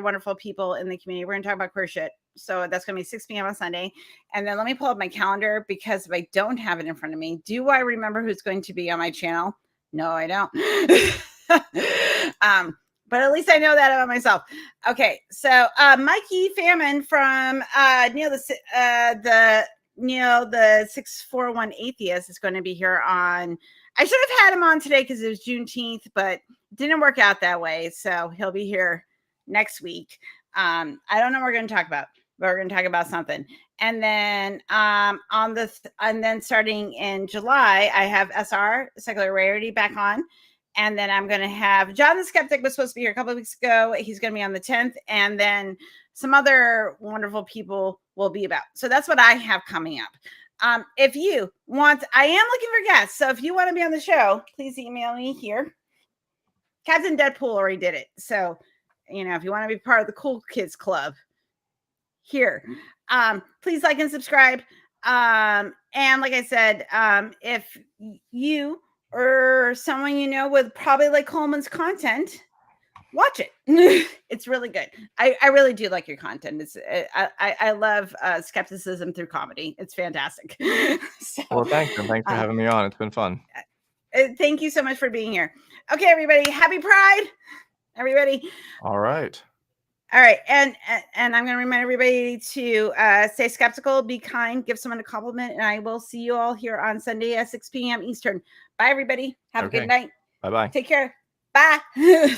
wonderful people in the community. We're gonna talk about queer shit. So that's gonna be 6 p.m. on Sunday. And then let me pull up my calendar, because if I don't have it in front of me, do I remember who's going to be on my channel? No, I don't. But at least I know that about myself. Okay, so Mikey Famine from the 641 Atheist is going to be here on. I should have had him on today because it was Juneteenth, but didn't work out that way. So he'll be here next week. I don't know what we're going to talk about, but we're going to talk about something. And then and then starting in July, I have SR Secular Rarity back on. And then I'm going to have John the Skeptic was supposed to be here a couple of weeks ago. He's going to be on the 10th. And then some other wonderful people will be about. So that's what I have coming up. If you want, I am looking for guests. So if you want to be on the show, please email me here. Captain Deadpool already did it. So, if you want to be part of the Cool Kids Club here, please like and subscribe. And like I said, if you or someone would probably like Coleman's content, watch it. It's really good. I really do like your content. I love skepticism through comedy. It's fantastic. So, Well, thanks for having me on. It's been fun. Thank you so much for being here. Okay, everybody, happy Pride, everybody. All right. And I'm going to remind everybody to stay skeptical, be kind, give someone a compliment, and I will see you all here on Sunday at 6 p.m. Eastern. Bye, everybody. Have a good night. Bye-bye. Take care. Bye.